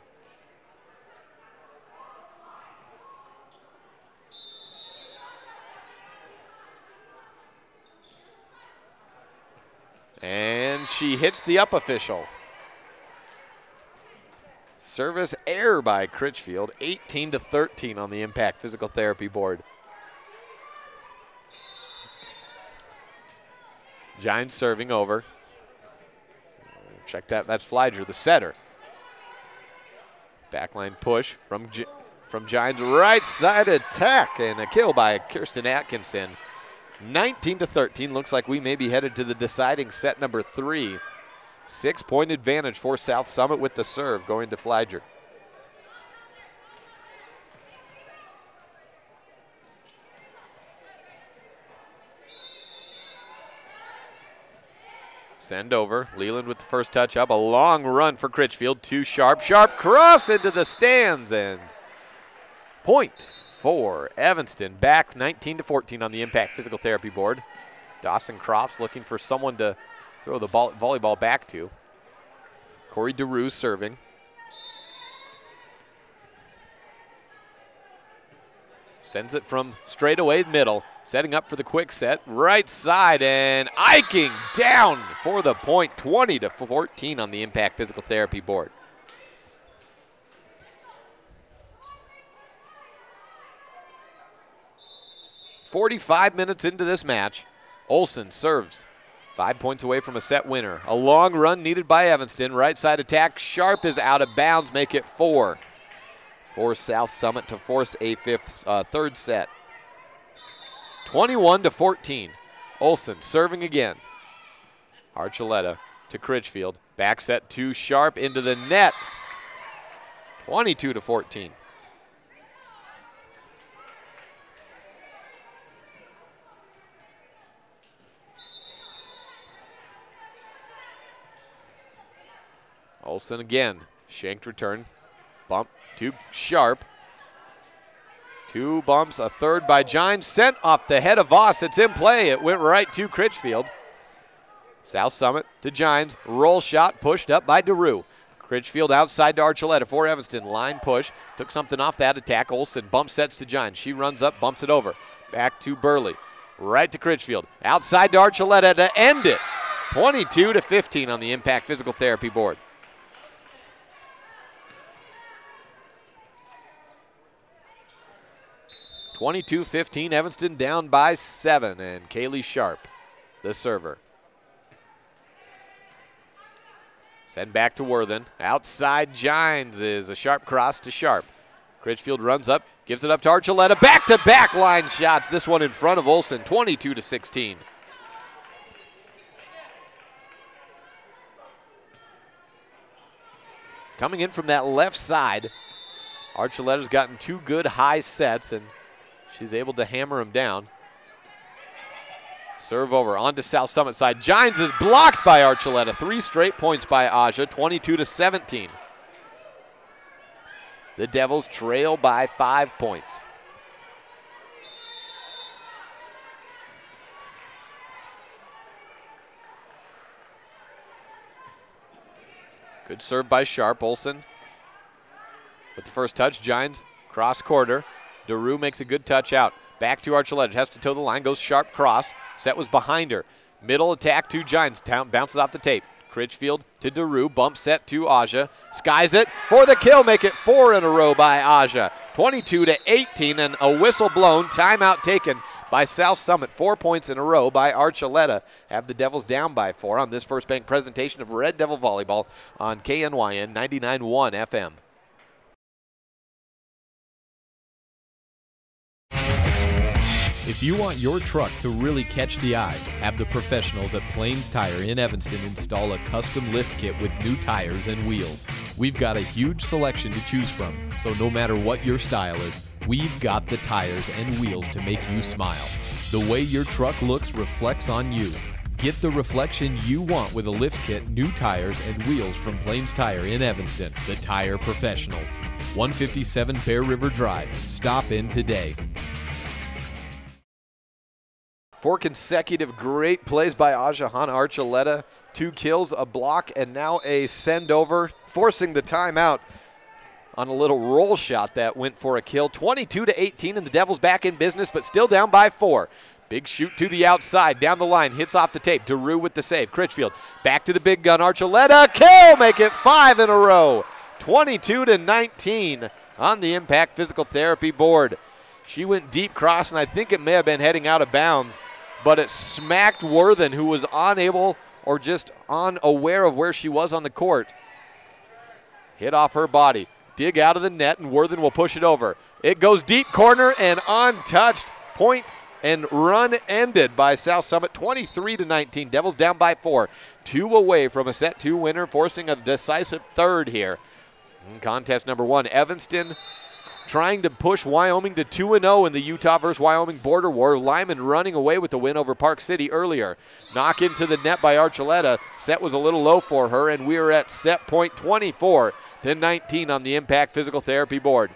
And she hits the up official. Service error by Critchfield. 18-13 on the Impact Physical Therapy board. Giants serving over. Check that. That's Flyger, the setter. Backline push from Gines. Right side attack and a kill by Kirsten Atkinson. 19-13. Looks like we may be headed to the deciding set number 3. 6-point advantage for South Summit with the serve going to Flyger. Send over. Leland with the first touch up. A long run for Critchfield. To Sharp. Sharp cross into the stands and point for Evanston. Back 19-14 on the Impact Physical Therapy board. Dawson Crofts looking for someone to throw the volleyball back to. Corey DeRue serving. Sends it from straight away middle. Setting up for the quick set. Right side and Eiking down for the point. 20-14 on the Impact Physical Therapy board. .45 minutes into this match. Olsen serves. 5 points away from a set winner. A long run needed by Evanston. Right side attack. Sharp is out of bounds. Make it 4. For South Summit to force a third set. 21-14. Olsen serving again. Archuleta to Critchfield. Back set to Sharp into the net. 22-14. Olsen again. Shanked return. Bump to Sharp. 2 bumps, a third by Gines. Sent off the head of Voss. It's in play. It went right to Critchfield. South Summit to Gines. Roll shot pushed up by DeRue. Critchfield outside to Archuleta for Evanston. Line push. Took something off that attack. Olsen bump sets to Gines. She runs up, bumps it over. Back to Burley. Right to Critchfield. Outside to Archuleta to end it. 22-15 on the Impact Physical Therapy board. 22-15, Evanston down by 7, and Kaylee Sharp, the server. Send back to Worthen. Outside Gines is a Sharp cross to Sharp. Critchfield runs up, gives it up to Archuleta. Back-to-back line shots. This one in front of Olsen, 22-16. Coming in from that left side, Archuleta's gotten 2 good high sets, and she's able to hammer him down. Serve over onto South Summit side. Gines is blocked by Archuleta. 3 straight points by Aja, 22-17. The Devils trail by 5 points. Good serve by Sharp. Olsen with the first touch. Gines cross quarter. DeRue makes a good touch out. Back to Archuleta. Has to toe the line. Goes Sharp cross. Set was behind her. Middle attack to Gines. Bounces off the tape. Critchfield to DeRue. Bump set to Aja. Skies it for the kill. Make it 4 in a row by Aja. 22-18 and a whistle blown. Timeout taken by South Summit. 4 points in a row by Archuleta. Have the Devils down by 4 on this First Bank presentation of Red Devil Volleyball on KNYN 99.1 FM. If you want your truck to really catch the eye, have the professionals at Plains Tire in Evanston install a custom lift kit with new tires and wheels. We've got a huge selection to choose from, so no matter what your style is, we've got the tires and wheels to make you smile. The way your truck looks reflects on you. Get the reflection you want with a lift kit, new tires, and wheels from Plains Tire in Evanston, the tire professionals. 157 Bear River Drive. Stop in today. 4 consecutive great plays by Aja on Archuleta. 2 kills, a block, and now a send over, forcing the timeout on a little roll shot that went for a kill. 22-18, and the Devils back in business, but still down by 4. Big shoot to the outside, down the line, hits off the tape. DeRue with the save. Critchfield back to the big gun. Archuleta, kill, make it 5 in a row. 22-19 on the Impact Physical Therapy board. She went deep cross, and I think it may have been heading out of bounds, but it smacked Worthen, who was unable or just unaware of where she was on the court. Hit off her body. Dig out of the net, and Worthen will push it over. It goes deep corner and untouched. Point and run ended by South Summit, 23-19. Devils down by 4. 2 away from a set 2 winner, forcing a decisive third here. In contest number 1, Evanston trying to push Wyoming to 2-0 in the Utah versus Wyoming border war. Lyman running away with the win over Park City earlier. Knock into the net by Archuleta. Set was a little low for her, and we are at set point 24-19 on the Impact Physical Therapy board.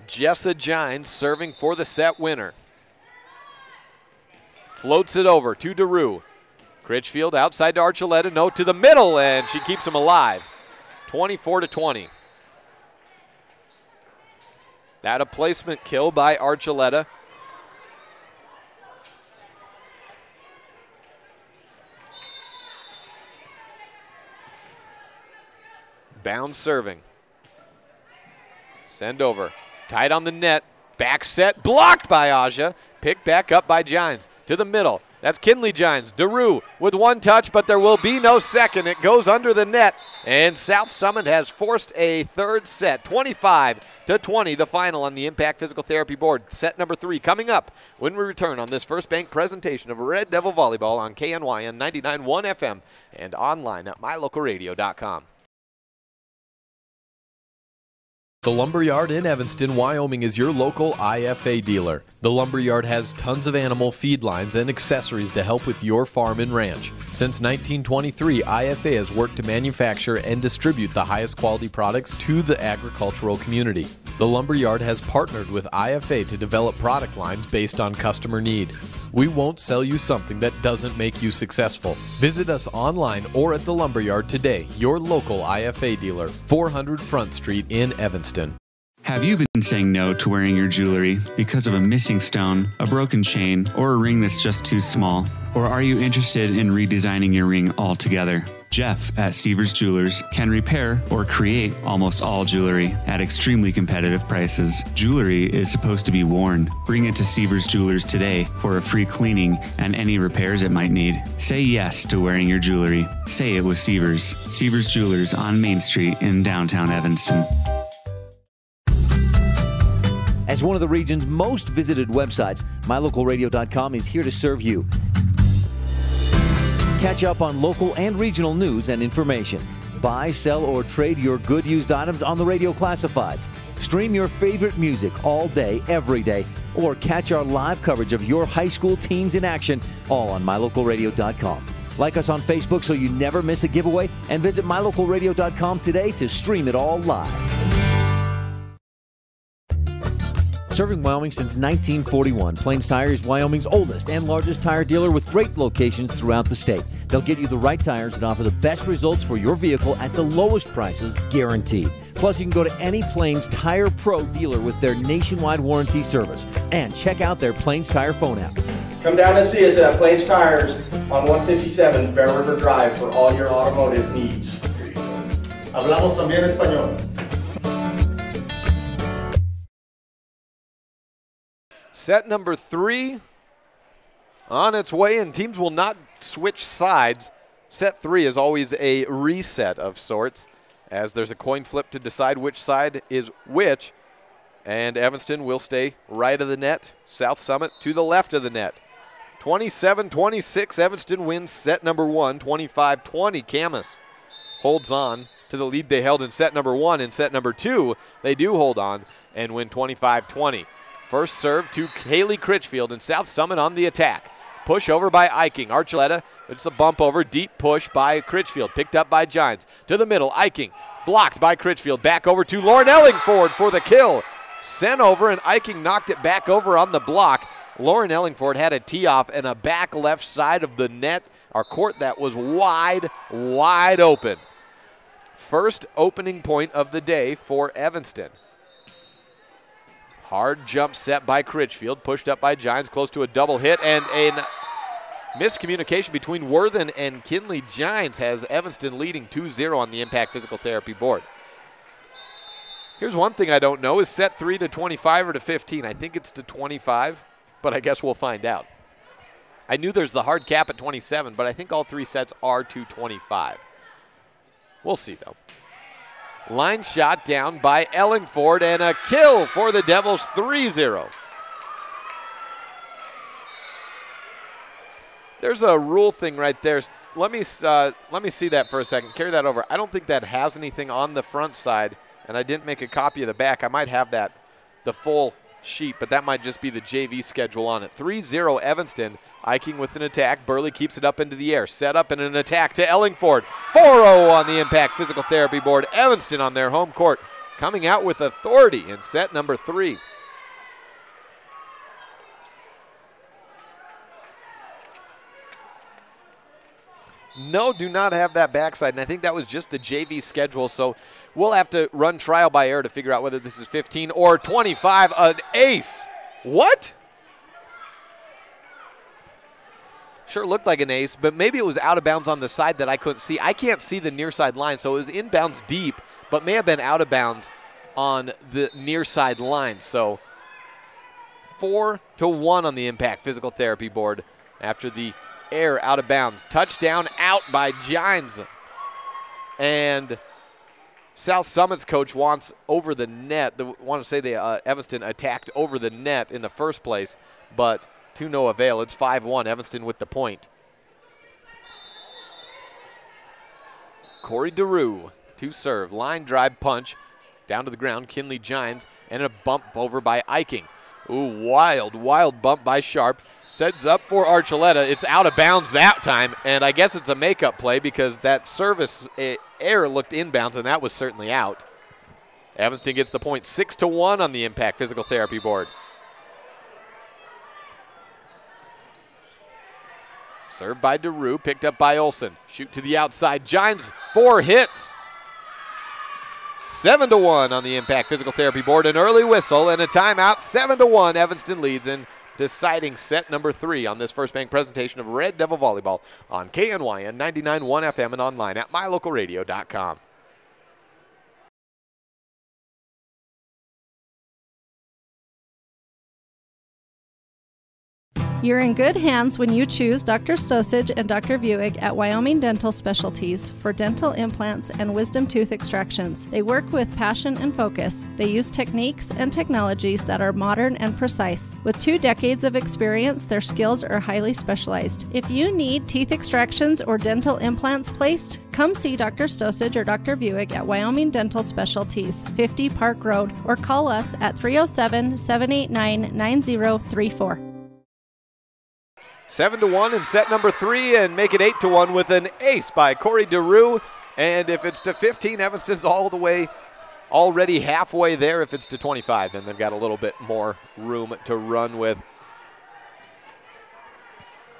Jessa Gines serving for the set winner. Floats it over to DeRue. Critchfield outside to Archuleta. No, to the middle, and she keeps him alive. 24-20. That a placement kill by Archuleta. Bound serving. Send over. Tied on the net. Back set. Blocked by Aja. Picked back up by Gines. To the middle. That's Kinley Gines. DeRue with 1 touch, but there will be no second. It goes under the net, and South Summit has forced a third set. 25-20, the final on the Impact Physical Therapy board. Set number 3 coming up when we return on this First Bank presentation of Red Devil Volleyball on KNYN 99.1 FM and online at mylocalradio.com. The Lumberyard in Evanston, Wyoming is your local IFA dealer. The Lumberyard has tons of animal feed lines and accessories to help with your farm and ranch. Since 1923, IFA has worked to manufacture and distribute the highest quality products to the agricultural community. The Lumberyard has partnered with IFA to develop product lines based on customer need. We won't sell you something that doesn't make you successful. Visit us online or at the Lumberyard today, your local IFA dealer, 400 Front Street in Evanston. Have you been saying no to wearing your jewelry because of a missing stone, a broken chain, or a ring that's just too small? Or are you interested in redesigning your ring altogether? Jeff at Seavers Jewelers can repair or create almost all jewelry at extremely competitive prices. Jewelry is supposed to be worn. Bring it to Seavers Jewelers today for a free cleaning and any repairs it might need. Say yes to wearing your jewelry. Say it with Seavers. Seavers Jewelers on Main Street in downtown Evanston. As one of the region's most visited websites, mylocalradio.com is here to serve you. Catch up on local and regional news and information. Buy, sell, or trade your good used items on the radio classifieds. Stream your favorite music all day, every day, or catch our live coverage of your high school teams in action, all on mylocalradio.com. Like us on Facebook so you never miss a giveaway, and visit mylocalradio.com today to stream it all live. Serving Wyoming since 1941, Plains Tire is Wyoming's oldest and largest tire dealer with great locations throughout the state. They'll get you the right tires and offer the best results for your vehicle at the lowest prices, guaranteed. Plus, you can go to any Plains Tire Pro dealer with their nationwide warranty service. And check out their Plains Tire phone app. Come down and see us at Plains Tires on 157 Bear River Drive for all your automotive needs. Hablamos también español. Set number 3 on its way, and teams will not switch sides. Set 3 is always a reset of sorts, as there's a coin flip to decide which side is which. And Evanston will stay right of the net, South Summit to the left of the net. 27-26, Evanston wins set number 1. 25-20, Camas holds on to the lead they held in set number 1. In set number 2, they do hold on and win 25-20. First serve to Haley Critchfield, and South Summit on the attack. Push over by Eiking. Archuleta, it's a bump over. Deep push by Critchfield. Picked up by Gines. To the middle, Eiking. Blocked by Critchfield. Back over to Lauren Ellingford for the kill. Sent over, and Eiking knocked it back over on the block. Lauren Ellingford had a tee off and a back left side of the net, our court, that was wide, wide open. First opening point of the day for Evanston. Hard jump set by Critchfield, pushed up by Gines, close to a double hit, and a miscommunication between Worthen and Kinley Gines has Evanston leading 2-0 on the Impact Physical Therapy board. Here's one thing I don't know, is set 3 to 25 or to 15? I think it's to 25, but I guess we'll find out. I knew there's the hard cap at 27, but I think all 3 sets are to 25. We'll see, though. Line shot down by Ellingford, and a kill for the Devils, 3-0. There's a rule thing right there. Let me see that for a second. Carry that over. I don't think that has anything on the front side, and I didn't make a copy of the back. I might have that, the full sheet, but that might just be the JV schedule on it. 3-0 Evanston. Eiking with an attack. Burley keeps it up into the air. Set up in an attack to Ellingford. 4-0 on the Impact Physical Therapy board. Evanston on their home court, coming out with authority in set number 3. No, do not have that backside, and I think that was just the JV schedule, so we'll have to run trial by error to figure out whether this is 15 or 25. An ace. What? Sure looked like an ace, but maybe it was out of bounds on the side that I couldn't see. I can't see the near side line, so it was inbounds deep, but may have been out of bounds on the near side line. So 4-1 on the Impact Physical Therapy board after the air out of bounds. Touchdown out by Gines. And South Summit's coach wants over the net. Want to say Evanston attacked over the net in the first place, but to no avail. It's 5-1, Evanston with the point. Corey DeRue to serve. Line drive punch down to the ground. Kinley Gines, and a bump over by Eiking. Ooh, wild bump by Sharp. Sets up for Archuleta. It's out of bounds that time, and I guess it's a makeup play because that service error looked inbounds, and that was certainly out. Evanston gets the point, 6-1 on the Impact Physical Therapy board. Served by DeRue, picked up by Olsen. Shoot to the outside. Gines, 4 hits. 7-1 on the Impact Physical Therapy board. An early whistle and a timeout. 7-1, Evanston leads in deciding set number 3 on this First Bank presentation of Red Devil Volleyball on KNYN 99.1 FM and online at mylocalradio.com. You're in good hands when you choose Dr. Stosage and Dr. Buick at Wyoming Dental Specialties for dental implants and wisdom tooth extractions. They work with passion and focus. They use techniques and technologies that are modern and precise. With 2 decades of experience, their skills are highly specialized. If you need teeth extractions or dental implants placed, come see Dr. Stosage or Dr. Buick at Wyoming Dental Specialties, 50 Park Road, or call us at 307-789-9034. 7-1 in set number 3 and make it 8-1 with an ace by Corey DeRue. And if it's to 15, Evanston's all the way, already halfway there. If it's to 25, then they've got a little bit more room to run with.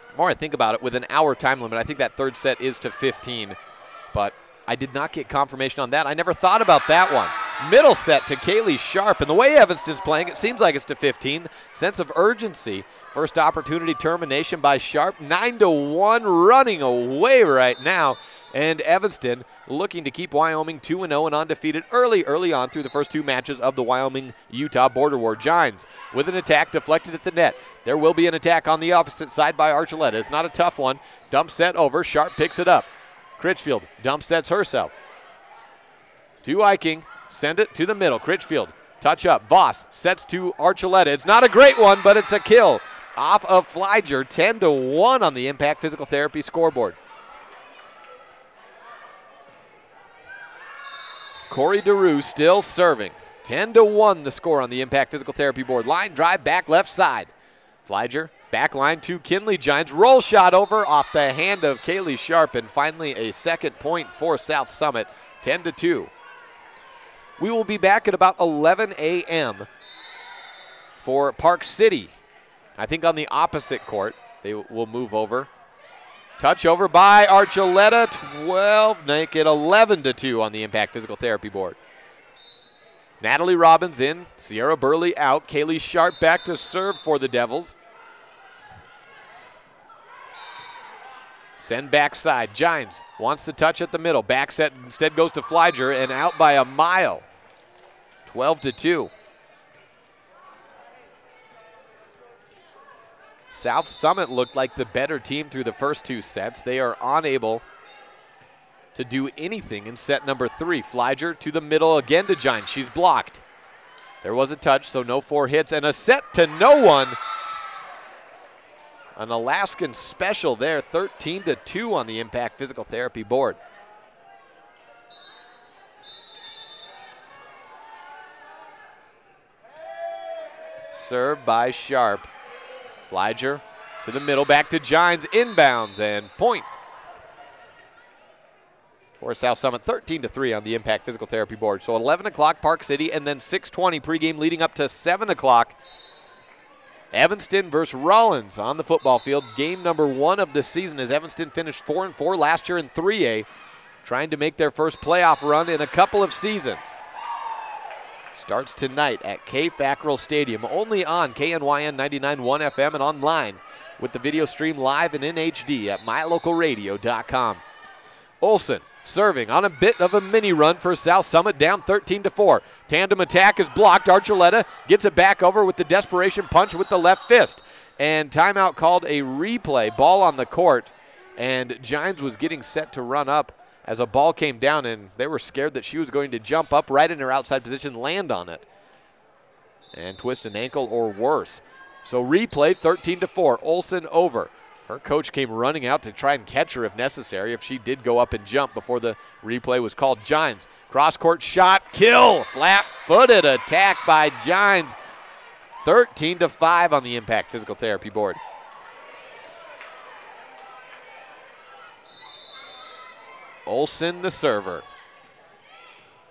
The more I think about it, with an hour time limit, I think that third set is to 15. But I did not get confirmation on that. I never thought about that one. Middle set to Kaylee Sharp. And the way Evanston's playing, it seems like it's to 15. Sense of urgency. First opportunity termination by Sharp. 9-1 running away right now. And Evanston looking to keep Wyoming 2-0 and undefeated early on through the first 2 matches of the Wyoming-Utah Border War. Gines with an attack deflected at the net. There will be an attack on the opposite side by Archuleta. It's not a tough one. Dump set over. Sharp picks it up. Critchfield dump sets herself. To Eiking. Send it to the middle. Critchfield. Touch up. Voss sets to Archuleta. It's not a great one, but it's a kill. Off of Flyger. 10-1 on the Impact Physical Therapy scoreboard. Corey DeRue still serving. 10-1 the score on the Impact Physical Therapy board. Line drive back left side. Flyger back line to Kinley Gines. Roll shot over off the hand of Kaylee Sharp. And finally a second point for South Summit. 10-2. We will be back at about 11 a.m. for Park City. I think on the opposite court. They will move over. Touch over by Archuleta. 12, make it 11-2 on the Impact Physical Therapy board. Natalie Robbins in, Sierra Burley out. Kaylee Sharp back to serve for the Devils. Send backside. Gines wants the touch at the middle. Back set instead goes to Flyger and out by a mile. 12-2. South Summit looked like the better team through the first 2 sets. They are unable to do anything in set number 3. Flyger to the middle again to Gines. She's blocked. There was a touch, so no 4 hits, and a set to no one. An Alaskan special there, 13-2 on the Impact Physical Therapy board. Served by Sharp. Flyger to the middle, back to Gines, inbounds, and point. For South Summit, 13-3 on the Impact Physical Therapy board. So 11 o'clock Park City, and then 6:20 pregame leading up to 7 o'clock. Evanston versus Rollins on the football field. Game number 1 of the season as Evanston finished 4-4 last year in 3A, trying to make their first playoff run in a couple of seasons. Starts tonight at K. Fackrell Stadium, only on KNYN 99.1 FM and online with the video stream live and in HD at mylocalradio.com. Olsen serving on a bit of a mini run for South Summit, down 13-4. Tandem attack is blocked. Archuleta gets it back over with the desperation punch with the left fist. And timeout called, a replay. Ball on the court, and Gines was getting set to run up as a ball came down, and they were scared that she was going to jump up right in her outside position, land on it, and twist an ankle or worse. So replay, 13-4, Olsen over. Her coach came running out to try and catch her if necessary, if she did go up and jump before the replay was called. Gines, cross-court shot, kill, flat-footed attack by Gines. 13-5 on the Impact Physical Therapy board. Olsen, the server.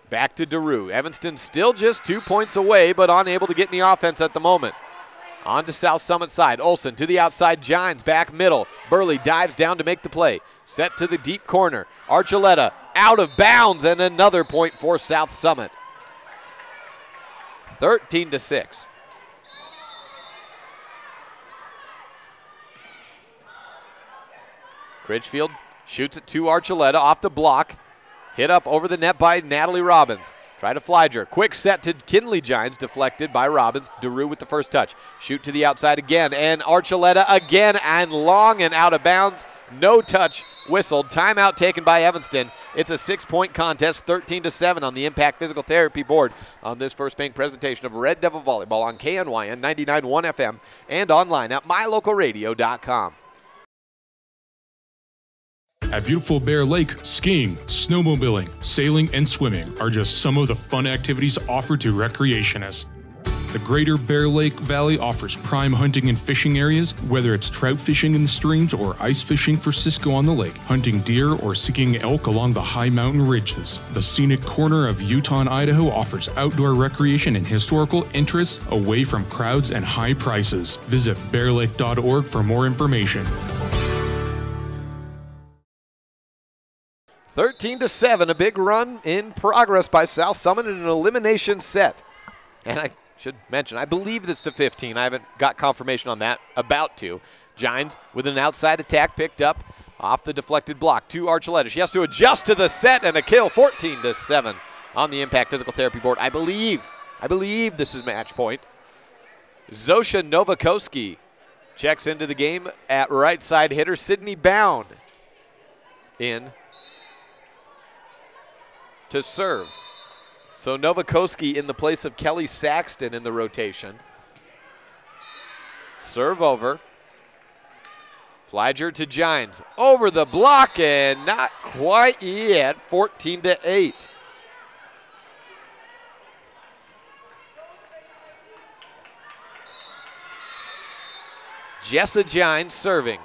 Back to DeRue. Evanston still just 2 points away, but unable to get any offense at the moment. On to South Summit side. Olsen to the outside. Gines back middle. Burley dives down to make the play. Set to the deep corner. Archuleta out of bounds, and another point for South Summit. 13-6. Critchfield shoots it to Archuleta off the block. Hit up over the net by Natalie Robbins. Try to Flyger. Quick set to Kinley Gines, deflected by Robbins. DeRue with the first touch. Shoot to the outside again, and Archuleta again, and long and out of bounds. No touch whistled. Timeout taken by Evanston. It's a 6-point contest, 13-7 on the Impact Physical Therapy board on this First Bank presentation of Red Devil Volleyball on KNYN 99.1 FM and online at mylocalradio.com. At beautiful Bear Lake, skiing, snowmobiling, sailing, and swimming are just some of the fun activities offered to recreationists. The Greater Bear Lake Valley offers prime hunting and fishing areas, whether it's trout fishing in the streams or ice fishing for Cisco on the lake, hunting deer or seeking elk along the high mountain ridges. The scenic corner of Utah and Idaho offers outdoor recreation and historical interests away from crowds and high prices. Visit bearlake.org for more information. 13-7, a big run in progress by South Summit in an elimination set. And I should mention, I believe it's to 15. I haven't got confirmation on that. About to. Gines with an outside attack picked up off the deflected block to Archuleta. She has to adjust to the set and a kill. 14-7 on the Impact Physical Therapy board. I believe this is match point. Zosha Novakoski checks into the game at right side hitter. Sydney Bound in to serve. So Novakoski in the place of Kelly Saxton in the rotation. Serve over. Flyger to Gines. Over the block and not quite yet. 14-8. Jessa Gines serving.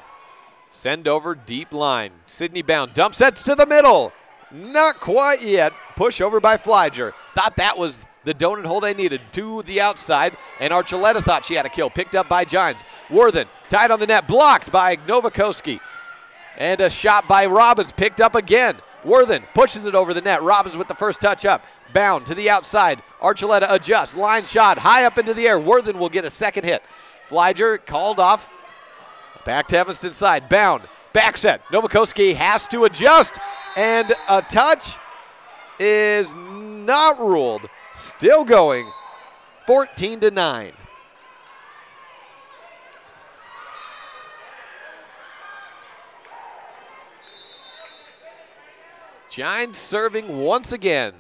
Send over deep line. Sydney Bound. Dump sets to the middle. Not quite yet. Push over by Flyger. Thought that was the donut hole they needed. To the outside, and Archuleta thought she had a kill. Picked up by Gines. Worthen tied on the net. Blocked by Novakoski. And a shot by Robbins. Picked up again. Worthen pushes it over the net. Robbins with the first touch up. Bound to the outside. Archuleta adjusts. Line shot high up into the air. Worthen will get a second hit. Flyger called off. Back to Evanston side. Bound. Back set. Novakoski has to adjust. And a touch is not ruled. Still going. 14-9. Gines serving once again.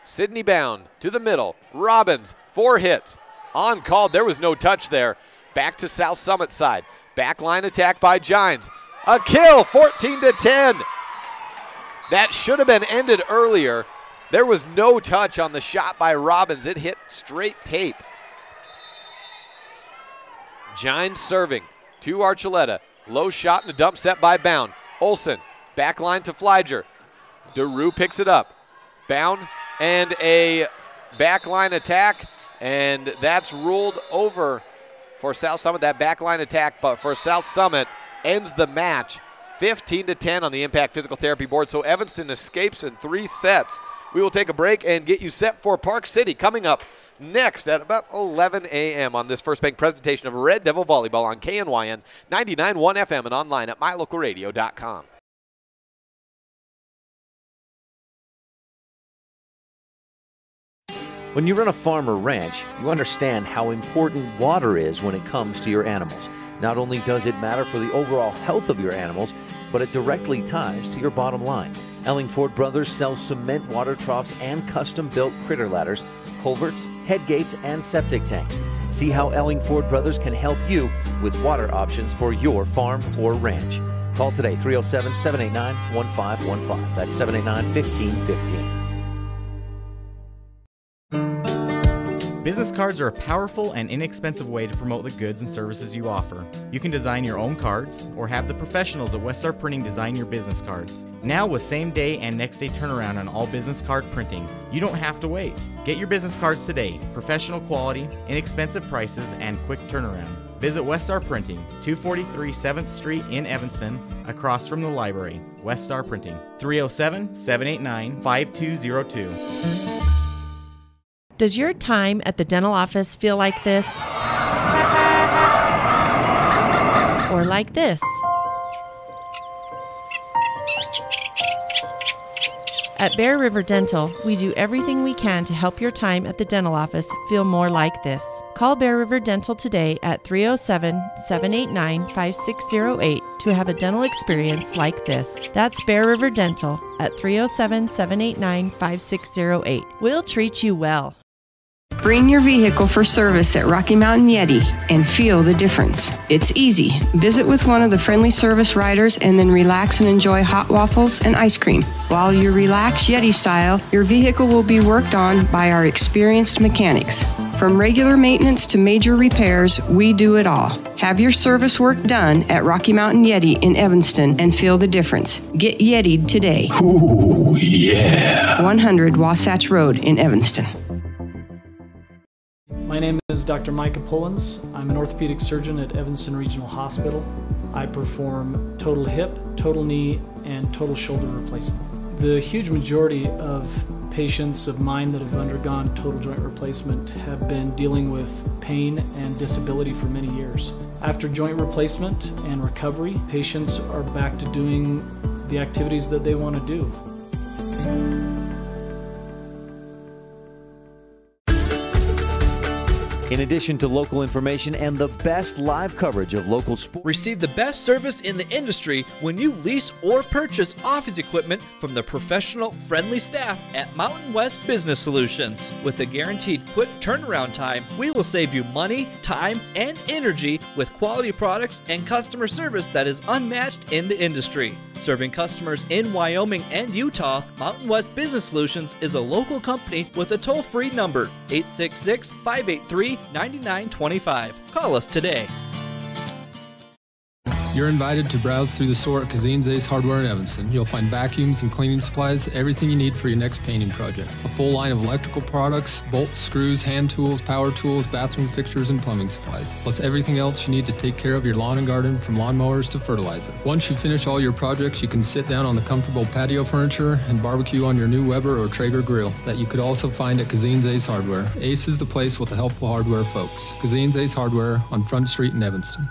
Sydney Bound to the middle. Robbins, 4 hits. On call, there was no touch there. Back to South Summit side. Backline attack by Gines. A kill, 14-10. That should have been ended earlier. There was no touch on the shot by Robbins. It hit straight tape. Gines serving to Archuleta. Low shot and a dump set by Bound. Olsen, backline to Flyger. DeRue picks it up. Bound and a backline attack, and that's ruled over for South Summit. That backline attack, but for South Summit, ends the match 15-10 on the Impact Physical Therapy board. So Evanston escapes in 3 sets. We will take a break and get you set for Park City coming up next at about 11 a.m. on this First Bank presentation of Red Devil Volleyball on KNYN 99.1 FM and online at mylocalradio.com. When you run a farm or ranch, you understand how important water is when it comes to your animals. Not only does it matter for the overall health of your animals, but it directly ties to your bottom line. Ellingford Brothers sells cement water troughs and custom-built critter ladders, culverts, head gates, and septic tanks. See how Ellingford Brothers can help you with water options for your farm or ranch. Call today, 307-789-1515. That's 789-1515. Business cards are a powerful and inexpensive way to promote the goods and services you offer. You can design your own cards or have the professionals at Weststar Printing design your business cards. Now with same day and next day turnaround on all business card printing, you don't have to wait. Get your business cards today. Professional quality, inexpensive prices, and quick turnaround. Visit Weststar Printing, 243 7th Street in Evanston, across from the library. Weststar Printing, 307-789-5202. Does your time at the dental office feel like this? Or like this? At Bear River Dental, we do everything we can to help your time at the dental office feel more like this. Call Bear River Dental today at 307-789-5608 to have a dental experience like this. That's Bear River Dental at 307-789-5608. We'll treat you well. Bring your vehicle for service at Rocky Mountain Yeti and feel the difference. It's easy. Visit with one of the friendly service riders and then relax and enjoy hot waffles and ice cream. While you relax Yeti style, your vehicle will be worked on by our experienced mechanics. From regular maintenance to major repairs, we do it all. Have your service work done at Rocky Mountain Yeti in Evanston and feel the difference. Get Yeti'd today. Ooh, yeah. 100 Wasatch Road in Evanston. My name is Dr. Micah Pullins. I'm an orthopedic surgeon at Evanston Regional Hospital. I perform total hip, total knee, and total shoulder replacement. The huge majority of patients of mine that have undergone total joint replacement have been dealing with pain and disability for many years. After joint replacement and recovery, patients are back to doing the activities that they want to do. In addition to local information and the best live coverage of local sports, receive the best service in the industry when you lease or purchase office equipment from the professional, friendly staff at Mountain West Business Solutions. With a guaranteed quick turnaround time, we will save you money, time, and energy with quality products and customer service that is unmatched in the industry. Serving customers in Wyoming and Utah, Mountain West Business Solutions is a local company with a toll-free number, 866-583-9925. Call us today. You're invited to browse through the store at Kazine's Ace Hardware in Evanston. You'll find vacuums and cleaning supplies, everything you need for your next painting project. A full line of electrical products, bolts, screws, hand tools, power tools, bathroom fixtures, and plumbing supplies. Plus everything else you need to take care of your lawn and garden, from lawnmowers to fertilizer. Once you finish all your projects, you can sit down on the comfortable patio furniture and barbecue on your new Weber or Traeger grill that you could also find at Kazine's Ace Hardware. Ace is the place with the helpful hardware folks. Kazine's Ace Hardware on Front Street in Evanston.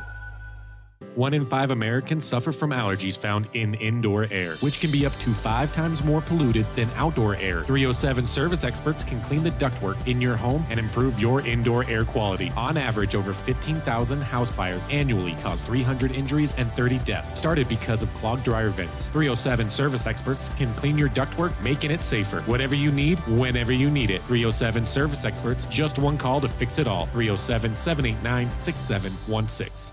1 in 5 Americans suffer from allergies found in indoor air, which can be up to 5 times more polluted than outdoor air. 307 service experts can clean the ductwork in your home and improve your indoor air quality. On average, over 15,000 house fires annually cause 300 injuries and 30 deaths, started because of clogged dryer vents. 307 service experts can clean your ductwork, making it safer. Whatever you need, whenever you need it. 307 service experts, just one call to fix it all. 307-789-6716.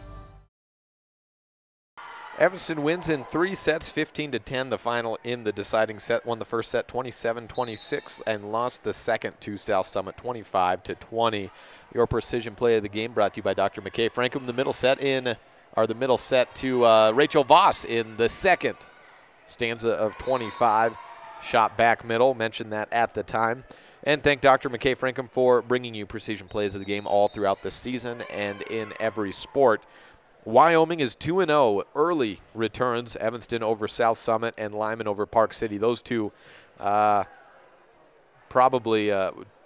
Evanston wins in 3 sets, 15-10, the final in the deciding set. Won the first set 27-26 and lost the second to South Summit 25-20. Your precision play of the game brought to you by Dr. McKay Frankum. The middle set to Rachel Voss in the second stanza of 25. Shot back middle, mentioned that at the time. And thank Dr. McKay Frankum for bringing you precision plays of the game all throughout the season and in every sport. Wyoming is 2-0. Early returns, Evanston over South Summit and Lyman over Park City. Those two probably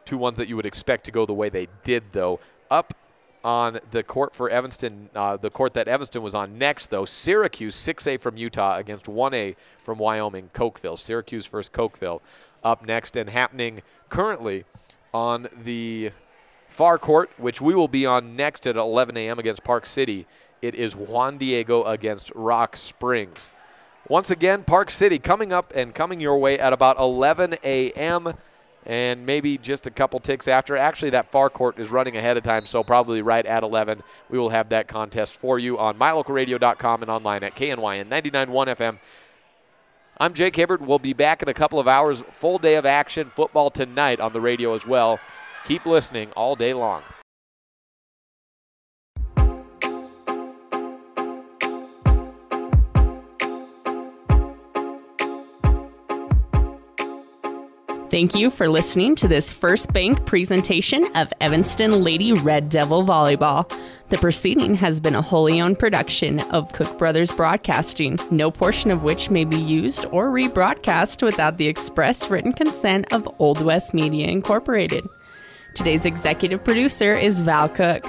two ones that you would expect to go the way they did, though. Up on the court for Evanston, the court that Evanston was on next, though, Syracuse, 6A from Utah against 1A from Wyoming, Cokeville. Syracuse versus Cokeville up next, and happening currently on the far court, which we will be on next at 11 a.m. against Park City. It is Juan Diego against Rock Springs. Once again, Park City coming up and coming your way at about 11 a.m. and maybe just a couple ticks after. Actually, that far court is running ahead of time, so probably right at 11. We will have that contest for you on mylocalradio.com and online at KNYN 99.1 FM. I'm Jake Hibbert. We'll be back in a couple of hours. Full day of action, football tonight on the radio as well. Keep listening all day long. Thank you for listening to this First Bank presentation of Evanston Lady Red Devil Volleyball. The proceeding has been a wholly owned production of Cook Brothers Broadcasting, no portion of which may be used or rebroadcast without the express written consent of Old West Media Incorporated. Today's executive producer is Val Cook.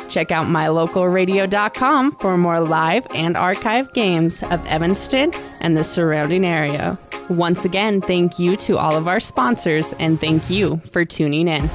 Check out mylocalradio.com for more live and archived games of Evanston and the surrounding area. Once again, thank you to all of our sponsors, and thank you for tuning in.